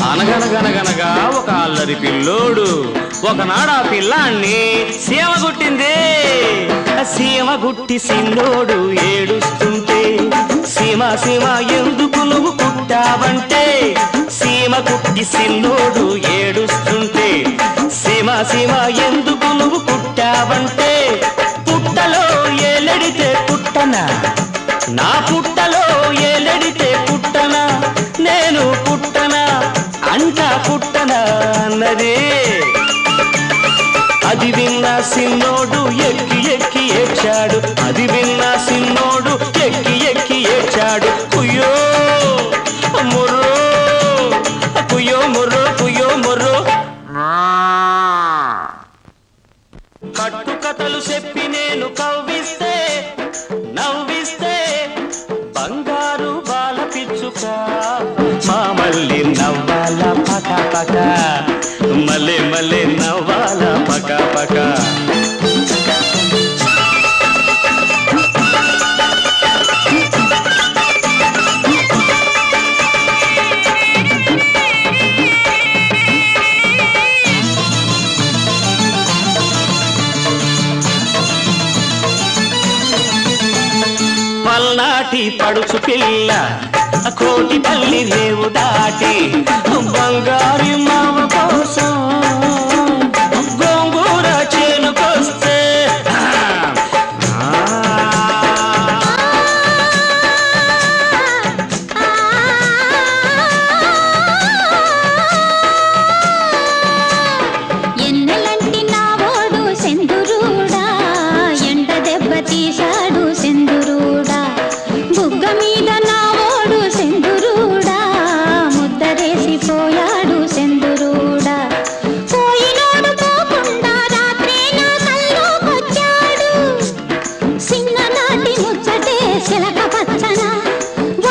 అనగనగనగనగా ఒక అల్లరి పిల్లోడు ఒకనాడు ఆ పిల్లాన్ని సీమ గుట్టింది సీమ గుట్టి సిన్నోడు ఏడుస్తుంటే సీమ సీమ ఎందుకు నువ్వు కుట్టావంటే సీమ కుట్టి సిన్నోడు ఏడుస్తుంటే సీమ సీమ ఎందుకు నువ్వు కుట్టావంటే పుట్టలో ఏలెడితే పుట్టనా నా పుట్టలో ఏలెడితే పుట్టనా నేను పుట్టనా అంటా పుట్టనా అన్నది అది విన్న సిన్నోడు ఎక్కి ఎక్కి ఏడ్చాడు అది విన్న సిన్నోడు ఎక్కి ఎక్కి ఏడ్చాడు కుయ్యో ముర్రో కుయ్యో ముర్రో కుయ్యో ముర్రో కట్టుకథలు చెప్పి నేను కవ్విస్తే నవ్విస్తే బంగారు బాల పిచ్చుక మా మళ్ళీ నవ్వాల పక పక మళ్ళీ మళ్ళీ నవ్వాల పక పక పల్నాటి పడుచు పిల్ల కోటి పల్లి రేవు దాటి బంగారు మామ కోసం గోంగూర చేనుకొస్తే ఎన్నెలంటి నావోడు సెందురూడా ఎండ దెబ్బ తీశాడు సెందురూడా బుగ్గ మీద నావోడు సెందురూడా ముద్దరేసిపోయాడు సెందురూడా పోయినోడు పోకుండా రాత్రే నా కల్లోకొచ్చాడు చిన్ననాటి ముచ్చటే చిలక పచ్చన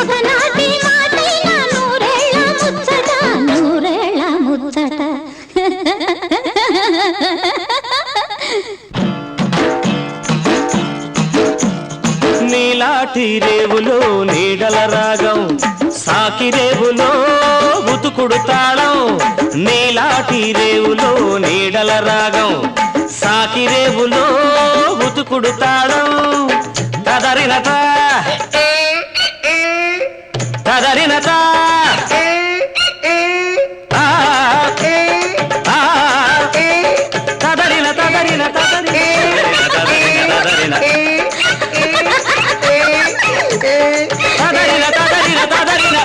ఒకనాటి మాటైనా నూరేళ్ళ ముచ్చట నూరేళ్ళ ముచ్చట నీలాటి రేవులో నీడల రాగం సాకి రేవులో ఉతుకుడు తాళం నీలాటి రేవులో నీడల రాగం సాకిరేవులో ఉతుకుడు తాళం తదరినత తదరినత తదరిన తదరిన తదరిన తదరిన తదరిన తదరిన తదరిన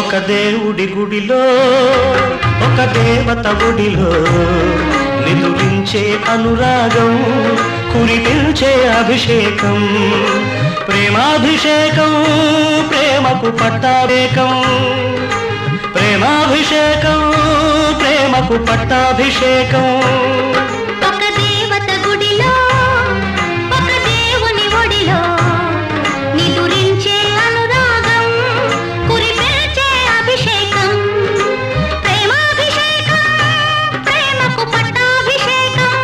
ఒక దేవుడి గుడిలో ఒక దేవత గుడిలో నిదురించే అనురాగం కురిపించే అభిషేకం ప్రేమాభిషేకం ప్రేమకు పట్టాభిషేకం ప్రేమాభిషేకం ప్రేమకు పట్టాభిషేకం ఒక దేవత గుడిలో ఒక దేవుని ఒడిలో నిదురించే అనురాగం కురిపించే అభిషేకం ప్రేమాభిషేకం ప్రేమకు పట్టాభిషేకం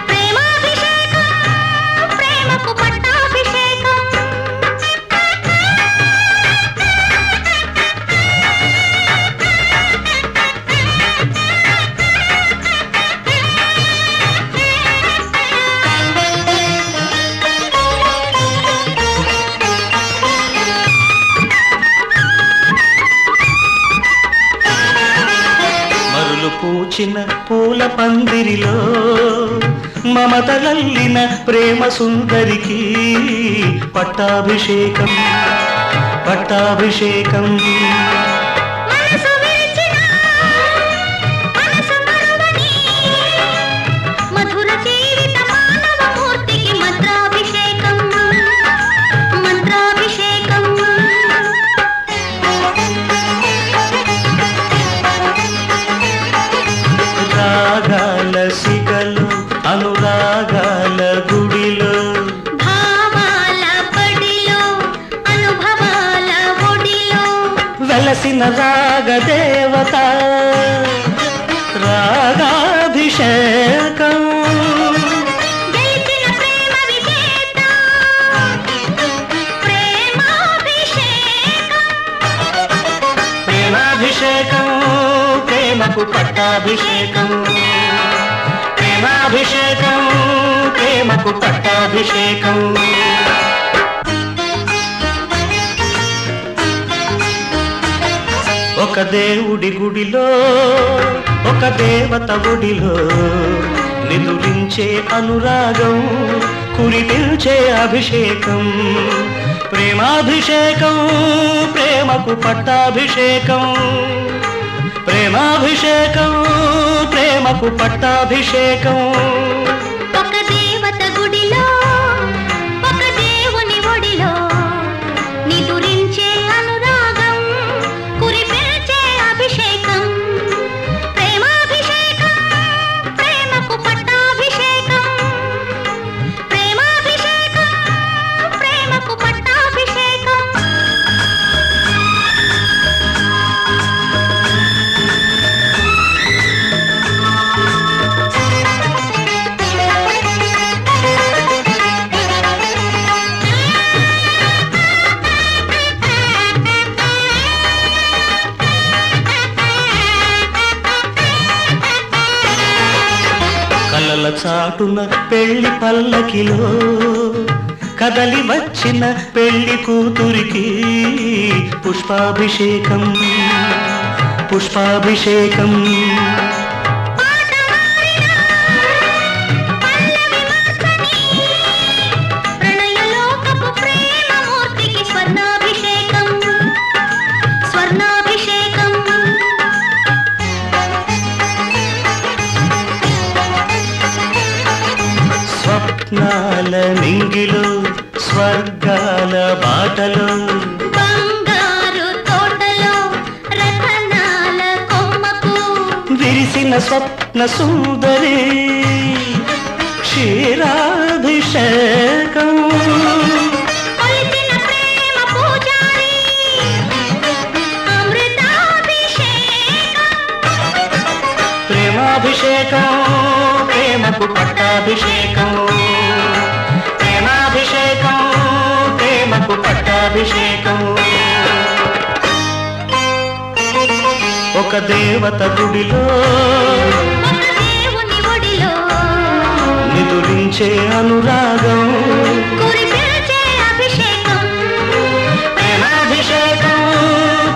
ప్రేమాభిషేకం ప్రేమకు పట్టాభిషేకం మరులు పూచిన పూల పందిరిలో మమతలల్లిన ప్రేమ సుందరికి పట్టాభిషేకం పట్టాభిషేకం మనసు విరిచిన మనసు మరువని మధుర జీవిత మానవ మూర్తికి మంత్రాభిషేకం మంత్రాభిషేకం రాగాల సిగలు అనురాగాల గుడిలో భావాల బడిలో అనుభవాల ఒడిలో వెలసిన రాగదేవత రాగాభిషేకం గెలిచిన ప్రేమ విజేత ప్రేమాభిషేకం ప్రేమాభిషేకం ప్రేమకు పట్టాభిషేకం ప్రేమాభిషేకం ప్రేమకు పట్టాభిషేకం ఒక దేవుడి గుడిలో ఒక దేవత గుడిలో నిదురించే అనురాగం కురిపించే అభిషేకం ప్రేమాభిషేకం ప్రేమకు పట్టాభిషేకం ప్రేమాభిషేకం ప్రేమకు పట్టాభిషేకం ఒక దేవత గుడిలో ఒక దేవుని ఒడిలో నిదురించే అనురాగం కురిపించే అభిషేకం ప్రేమాభిషేకం ప్రేమకు పట్టాభిషేకం ప్రేమాభిషేకం ప్రేమకు పట్టాభిషేకం కలల చాటున పెళ్లి పల్లకిలో కదలి వచ్చిన పెళ్లి కూతురికి పుష్పాభిషేకం పుష్పాభిషేకం ప్రణయలోకపు ప్రేమమూర్తికి స్వర్ణాభిషేకం స్వర్ణాభిషేకం స్వప్నాల నింగిలో స్వర్గాల బాటలో బంగారు తోటలో రతనాల కొమ్మకు విరిసిన స్వప్న సుందరి క్షీరాభిషేకం కొలిచిన ప్రేమ పూజారి అమృతాభిషేకం ప్రేమాభిషేకం పట్టాభిషేకం ఒక దేవత గుడిలో దేవుని ఒడిలో నిదురించే అనురాగం కురిపించే అభిషేకం ప్రేమాభిషేకం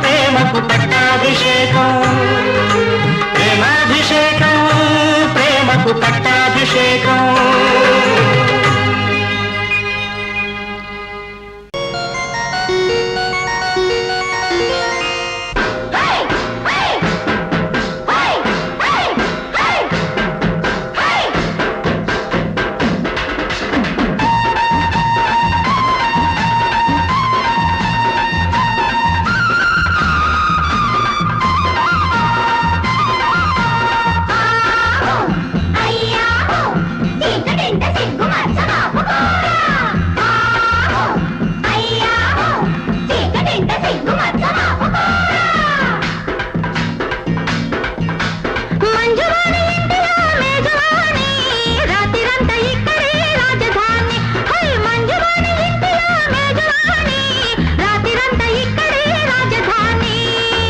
ప్రేమకు పట్టాభిషేకం ప్రేమాభిషేకం ప్రేమకు పట్టాభిషేకం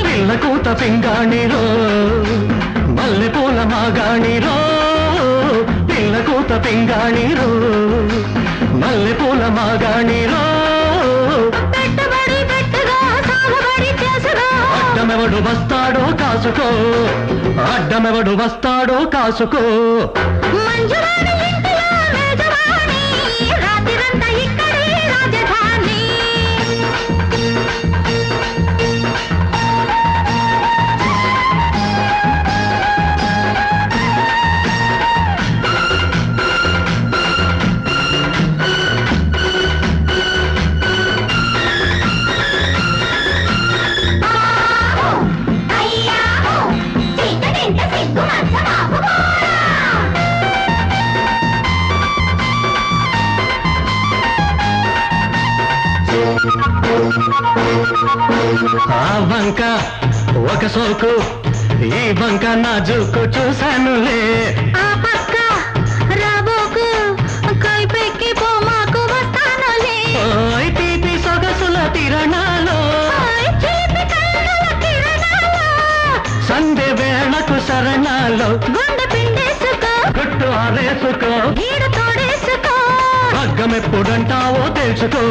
పిల్లకూత పింగాణిరో మల్లెపూల మాగాణిరో పిల్లకూత పింగాణిరో మల్లెపూల మాగాణిరో పెట్టుబడి పెట్టుగా సాగుబడి చేసుగా అడ్డమెవడు వస్తాడో కాసుకో అడ్డమెవడు వస్తాడో కాసుకో మంజువాణి ఇంటిలో మేజవాణి రాత్రిరంతా ఇక్కడే రాజధాని ఆ వంక ఒక సోకు ఈ వంక నా జూకు చూశానులే ఆ పక్క రాబోకు కైపెక్కి పోమాకు వస్తానులే ఓయ్ తీపి సొగసుల తిరణాలో ఓయ్ చిలిపి కన్నుల కిరణాలు సంధ్య వేళకు శరణాలో గుండె పిండేసుకో గుట్టు ఆరేసుకో గీడు తోడేసుకో లగ్గమెప్పుడంటావో తెలుసుకో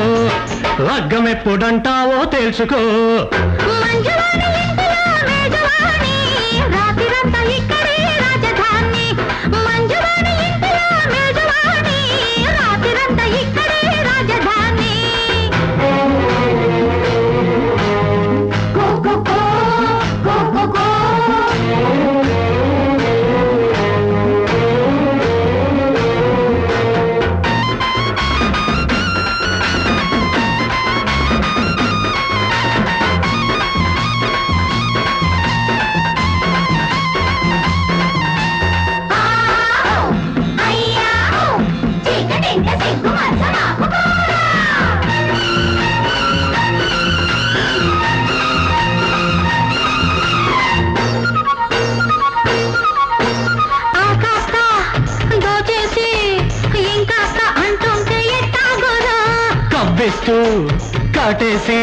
లగ్గమెప్పుడంటావో తెలుసుకో మంజువాణి ఇంటిలో మేజవాణి రాత్రిరంతా ఇక్కడే రాజధాని మంజువాణి ఇంటిలో మేజవాణి రాత్రిరంతా ఇక్కడే రాజధాని కో కో కో కో కో కో ఆకాస్త దోచేసి ఇంకాస్త అంటుంటే ఎట్టాగోరా కవ్విస్తూ కాటేసి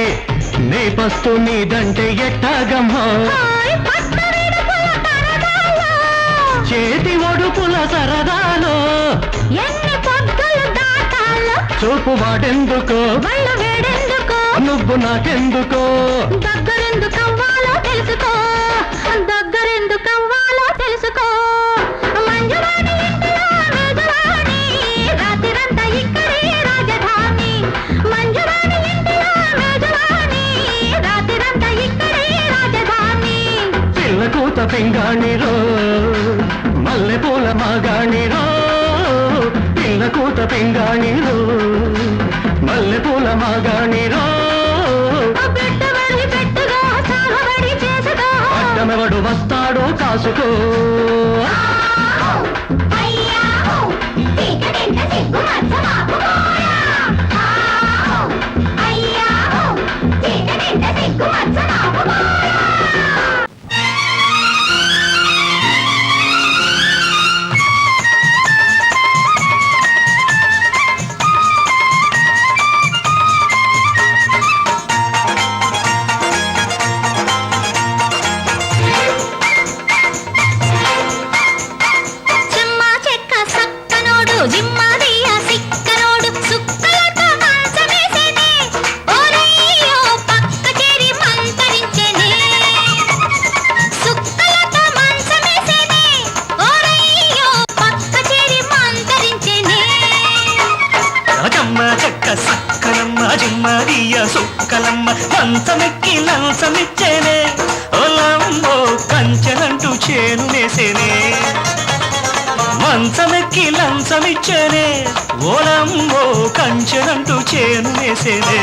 నీ పస్తు నీదంటే ఎట్టాగమ్మో హాయ్ పట్టు విడుపుల పరదాలో చేతి ఒడుపుల సరదాలో ఎన్ని పొద్దులు దాటాలో చూపు వాడెందుకో వల్ల వేడెందుకో నువ్వు నాకెందుకో దగ్గరెందుకవ్వాలో తెలుసుకో దగ్గరెందుకవ్వాలో తెలుసుకో మంజువాణి ఇంటిలో మేజవాణి రాత్రిరంతా ఇక్కడే రాజధాని మంజువాణి ఇంటిలో మేజవాణి రాత్రిరంతా ఇక్కడే రాజధాని పిల్లకూత పింగాణిరో మల్లెపూల మాగాణిరో పిల్లకూత పింగాణిరో మల్లెపూల మాగాణిరో పెట్టుబడి పెట్టుగా సాగుబడి చేసుగా అడ్డమెవడు వస్తాడో కాసుకో జిమ్మదియ సుక్కలమ్మ మంచమెక్కి లంచమిచ్చేనే ఓలమ్మో కంచెనంటూ చేను వేసేనే మంచమెక్కి లంచమిచ్చేనే ఓలమ్మో కంచెనంటూ చేను వేసేనే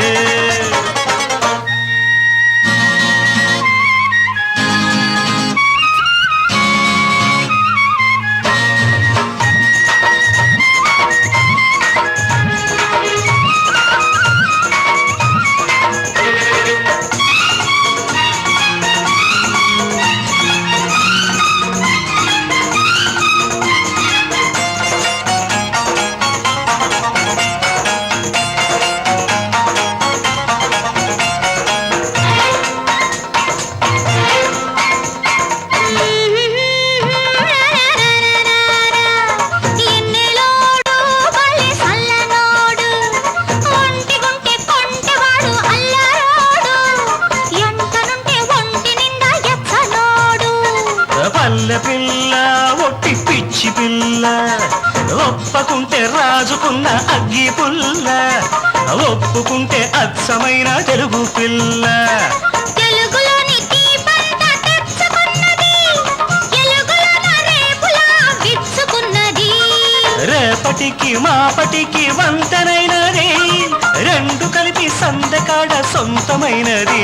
పిల్ల ఒట్టి పిచ్చి పిల్ల ఒప్పకుంటే రాజుకున్న అగ్గి పుల్ల ఒప్పుకుంటే అచ్చమైన తెలుగు పిల్ల తెలుగులోని దీపంతా తెచ్చుకున్నది తెలుగులోన రేపులా విచ్చుకున్నది రేపటికి మాపటికి వంతనైనది రెండు కలిపి సందకాడ సొంతమైనది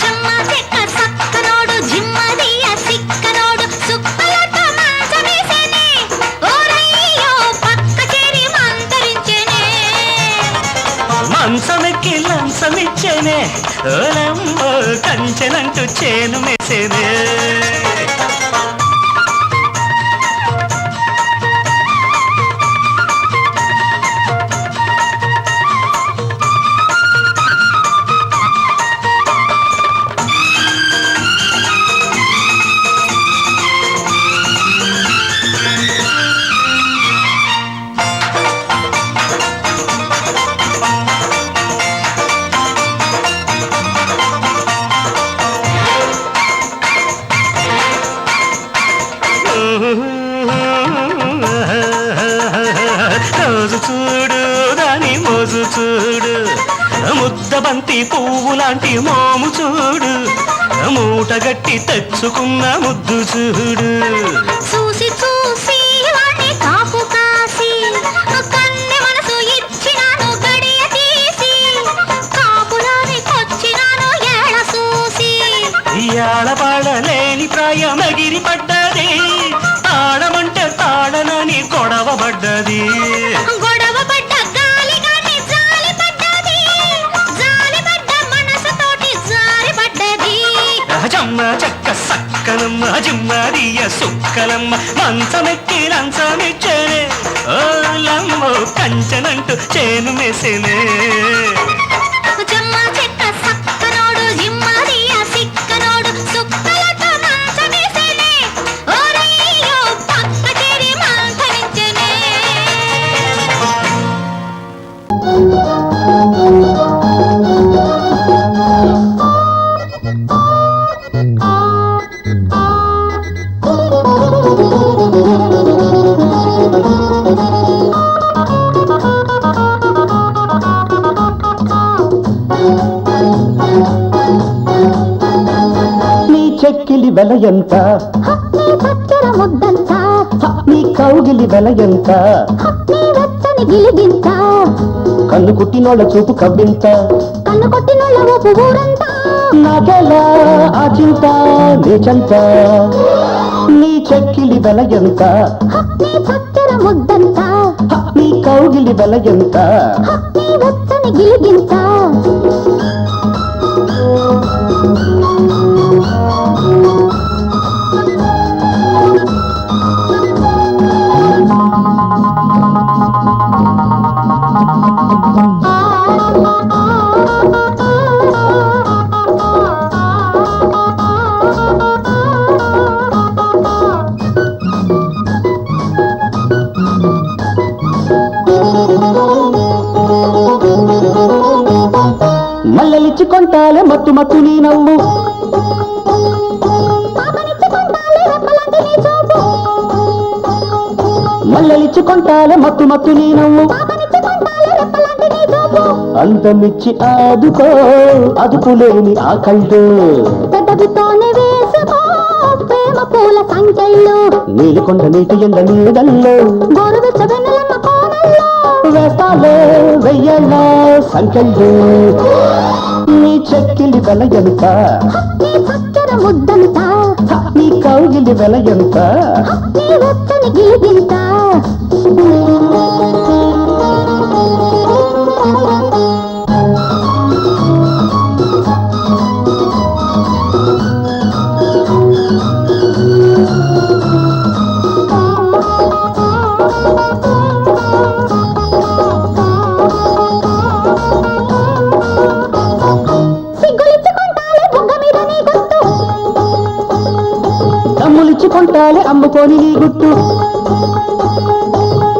చెమ్మ చెక్క సక్కనోడు జిమ్మదియ సిక్కనోడు సుక్కలతో మంచమేసేనే ఓరయ్యో పక్క చేరి మంతరించెనే మంచమెక్కి లంచమిచ్చేనే ఓలమ్మో కంచెనంటూ చేను మేసేనే రోజు చూడు దాని మోజు చూడు ముద్దబంతి పువ్వు లాంటి మోము చూడు మూటగట్టి తెచ్చుకున్న ముద్దు చూడు చూసి చూసి వాణ్ణి కాపు కాసి కన్నె మనసు ఇచ్చినాను గడియ తీసి కాపురాని కొచ్చినాను ఏళ చూసి ఏడపాడలేని ప్రాయం ఎగిరి పడ్డది ఆడమంటే తాడనని కొడవబడ్డది గొడవ పడ్డ గాలి గాని జాలి పడ్డది జాలి పడ్డ మనసుతోటి జారి పడ్డది జమ్మ చెక్క సక్కలమ్మ జిమ్మదియ సుక్కలమ్మ మంచమెక్కి లంచమిచ్చేనే ఓలమ్మో కంచెనంటూ చేను మేసేనే చెమ్మ చెక్క సక్కనోడు జిమ్మదియ సిక్కనోడు సుక్కలతో మంచమేసేనే ఓరయ్యో పక్క చేరి మంతరించెనే నీ చెక్కిలి వెల ఎంత నీ చక్కెర ముద్దంత నీ కౌగిలి వెల ఎంత నీ వెచ్చని గిలిగింత కన్ను కుట్టినోళ్ళ చూపు కవ్వింత కన్ను కొట్టినోళ్ళ ఊపు ఊరంతా నాకెలా ఆ చింత నీచంత నీ చెక్కిలి వెల ఎంత నీ చక్కెర ముద్దంత నీ కౌగిలి వెల ఎంత నీ వెచ్చని గిలిగింత మల్లెలిచ్చి కొంటాలే మత్తు మత్తు నీ నవ్వు మల్లెలిచ్చి కొంటాలే మత్తు మత్తు నీ నవ్వు అందమిచ్చి ఆదుకో అదుపులేని ఆ కళ్ళు పెదవితోనే వేసుకో ప్రేమ పూల సంఖ్యలు నీలికొండ నీటి ఎండ నీడల్లో గోరువెచ్చ వెన్నెలమ్మ కోనల్లో వేస్తాలే వెయ్యళ్ళ సంఖ్యలు నీ చెక్కిలి వెల ఎంత నీ చక్కెర ముద్దంతా నీ కౌగిలి వెల ఎంత నీ వెచ్చని గిలిగింత సిగ్గులిచ్చుకుంటాలే బుగ్గ మీద నీ గుర్తు దమ్ములిచ్చుకుంటాలే అమ్ముకొని నీ గుట్టు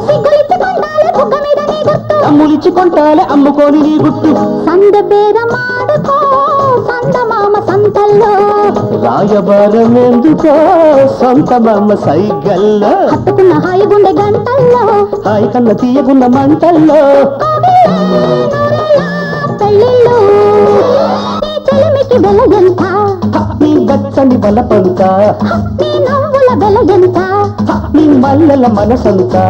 సిగ్గులిచ్చుకుంటాలే బుగ్గ మీద నీ గుర్తు దమ్ములిచ్చుకుంటాలే అమ్ముకొని నీ గుట్టు సంద బేరమాడుకో సందమామ సంతల్లో రాయబారం ఎందుకో సొంత మమ్మ సైగల్లో హత్తుకున్న హాయి గుండె గంటల్లో హాయి కన్న తీయగున్న మంటల్లో పెళ్ళిళ్ళు నీ చెలిమికి వెల ఎంత నీ వెచ్చని బలపంత నీ నవ్వుల వెల ఎంత నీ మల్లెల మనసంతా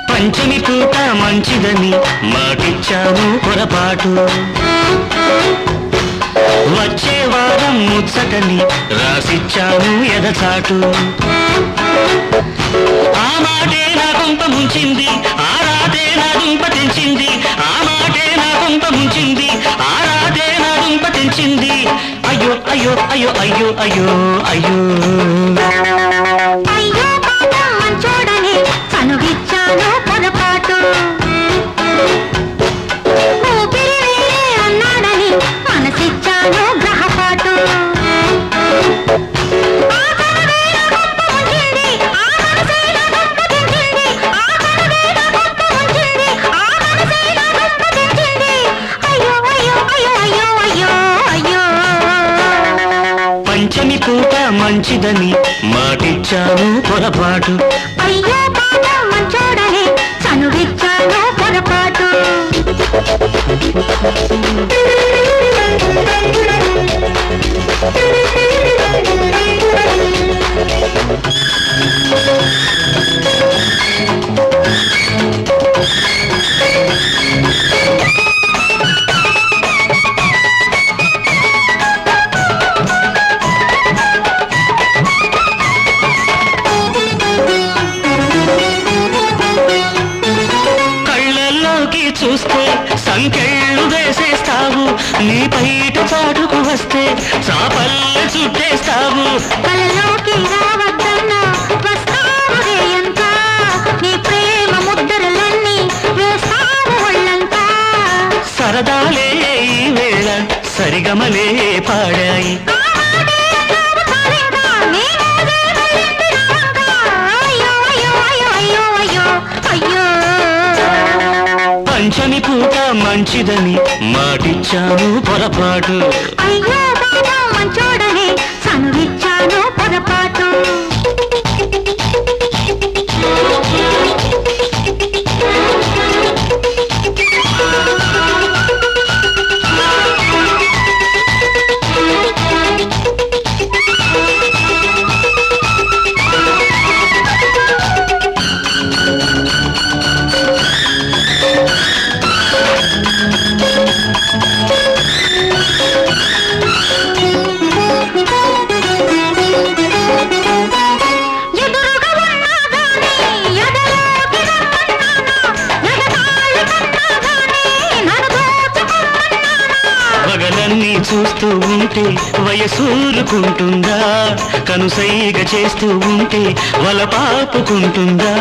పంచమి పూట మంచిదని మాటిచ్చాను పొరపాటు వచ్చే వారం ముచ్చటని రాసిచ్చాను ఎదచాటు ఆ మాటే నా కొంప ముంచింది ఆ రాతే నా దుంప తెంచింది ఆ మాటే నా కొంప ముంచింది ఆ రాతే నా దుంప తెంచింది అయ్యో అయ్యో అయ్యో అయ్యో అయ్యో అయ్యో అయ్యో పాపం చూడని కనుగిచ్చాను పొరపాటు ఊపిరి వేరే అన్నాడని మనసిచ్చాను గ్రహపాటు ఆ కనువే నా గొప్ప ముంచింది, ఆ మనసే నా గొప్ప తెంచింది. ఆ కనువే నా గొప్ప ముంచింది, ఆ మనసే నా గొప్ప తెంచింది. అయ్యో అయ్యో అయ్యో అయ్యో అయ్యో అయ్యో పంచమి పూట మంచిదని మాటిచ్చాను పొరపాటు అయ్యో పాపం చూడని చనువిచ్చాను పొరపాటు కళ్ళల్లోకి చూస్తే సంకెళ్ళు వేసేస్తావు నీ బయట చాటుకు వస్తే చాపల్లె చుట్టేస్తావు కలలోకి రావద్దన్నా వస్తావు రేయంతా నీ ప్రేమ ముద్దరలన్నీ వేస్తావు ఒళ్ళంతా సరదాలే ఈ వేళ సరిగమలే పాడాయి పంచమి పూట మంచిదని మాటిచ్చాను పొరపాటు అయ్యో బాబా మంచోడని చనువిచ్చాను పొరపాటు వయసూరుకుంటుందా కనుసైగ చేస్తూ ఉంటే వల పాపుకుంటుందా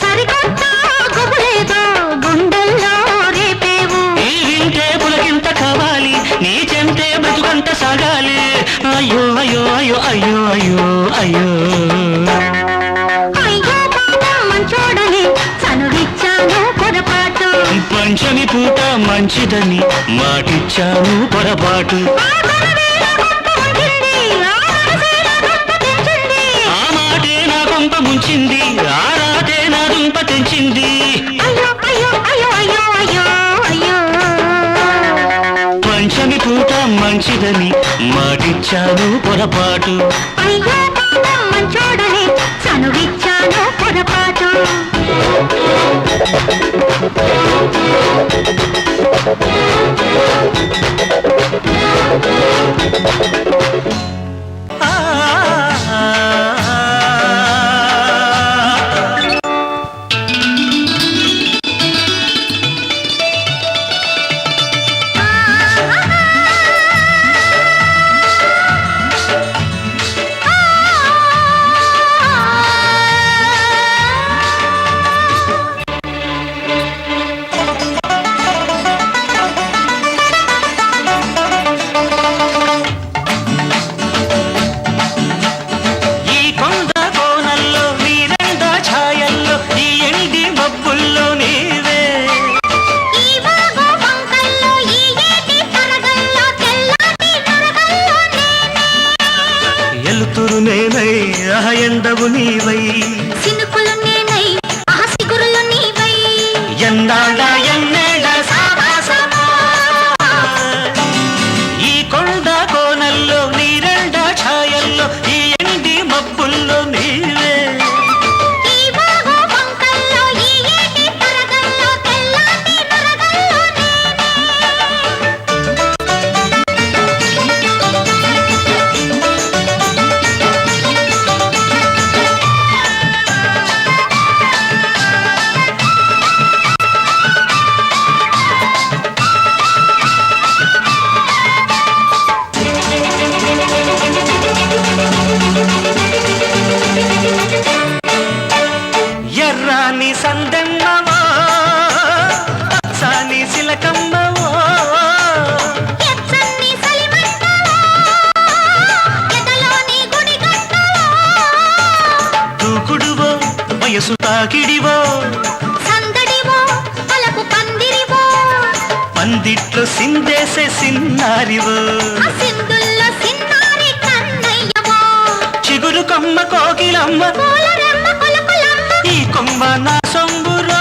సరికొత్త గుబులేదో గుండెల్లో రేపేవు ఈ వింటే పులకింత కావాలి నీ చెంటే బతుకంత సాగాలి అయ్యో అయ్యో అయ్యో అయ్యో అయ్యో అయ్యో అయ్యో పాపం మంచోడని చనువిచ్చాను పొరపాటు పంచమి పూట మంచిదని మాటిచ్చాను పొరపాటు ఆ మాటే నా కొంప ముంచింది ఆ రాతే నా దుంప తెంచింది అయ్యో అయ్యో అయ్యో అయ్యో అయ్యో అయ్యో పంచమి పూట మంచిదని మాటిచ్చాను పొరపాటు అయ్యో పాపం మంచోడని చనువిచ్చాను పొరపాటు ఈ కొండ కోనల్లో నీరెండ ఛాయల్లో ఈ ఎండి మబ్బుల్లో నీవే ఈ వాగు వంకల్లో ఈ ఏటి తరగల్లో తెల్లాటి నరగల్లో నేనే ఎలుతురు నేనై ఆ ఎండవు నీవై సినుకులు నేనై ఆ సిగురులు నీవై ఎన్నాళ్ళ ఎన్నేళ్ళ సావాసమా ఈ కొండ కోనల్లో నీరెండ ఛాయల్లో ఈ ఎండి మబ్బుల్లో నీవే ఈ వాగు వంకల్లో ఈ ఏటి తరగల్లో తెల్లాటి నరగల్లో నేనే ఎర్రాని సందెమ్మవో పచ్చాని సిలకమ్మవో ఎచ్చని సలిమంటలో ఎదలోని గుడిగంటలో దూకుడువో వయసు తాకిడివో సందడివో పలకు పందిరివో పందిట్లో సిందేసే సిన్నారివో ఆ సింధుల్లో సిన్నారి కన్నయ్యవో చిగురు కొమ్మ కోకిలమ్మ పూలరెమ్మ కొలకులమ్మ ఈ కొమ్మ నా సొంబురో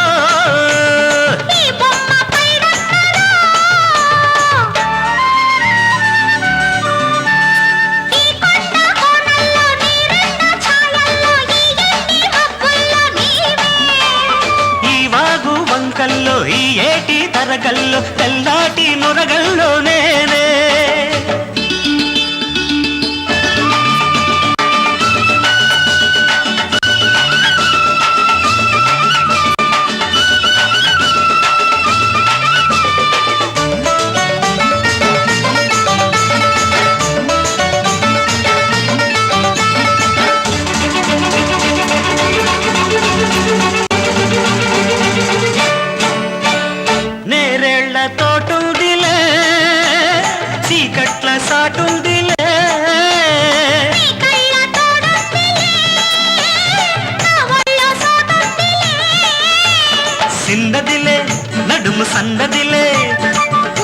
ఈ బొమ్మ పైడన్నలో ఈ కొండ కోనల్లో నీరెండ ఛాయల్లో ఈ ఎండి మబ్బుల్లో నీవే ఈ వాగు వంకల్లో ఈ ఏటి తరగల్లో తెల్లాటి నొరగల్లో నేనే నేరేళ్ల తోటుందిలే చీకట్ల సాటుందిలే నీ కళ్ళ తోడుందిలే నా ఒళ్ళో సోతుందిలే సిన్నదిలే నడుము సన్నదిలే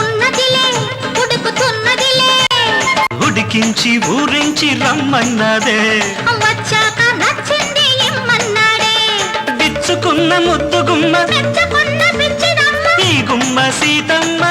ఉన్నదిలే ఉడుకుతున్నదిలే ఉడికించి ఊరించి రమ్మన్నదే వచ్చాక నచ్చింది ఇమ్మన్నాడే విచ్చుకున్న ముద్దు గుమ్మ మెచ్చుకున్న పిచ్చిదమ్మ ఈ గుమ్మ సీతమ్మ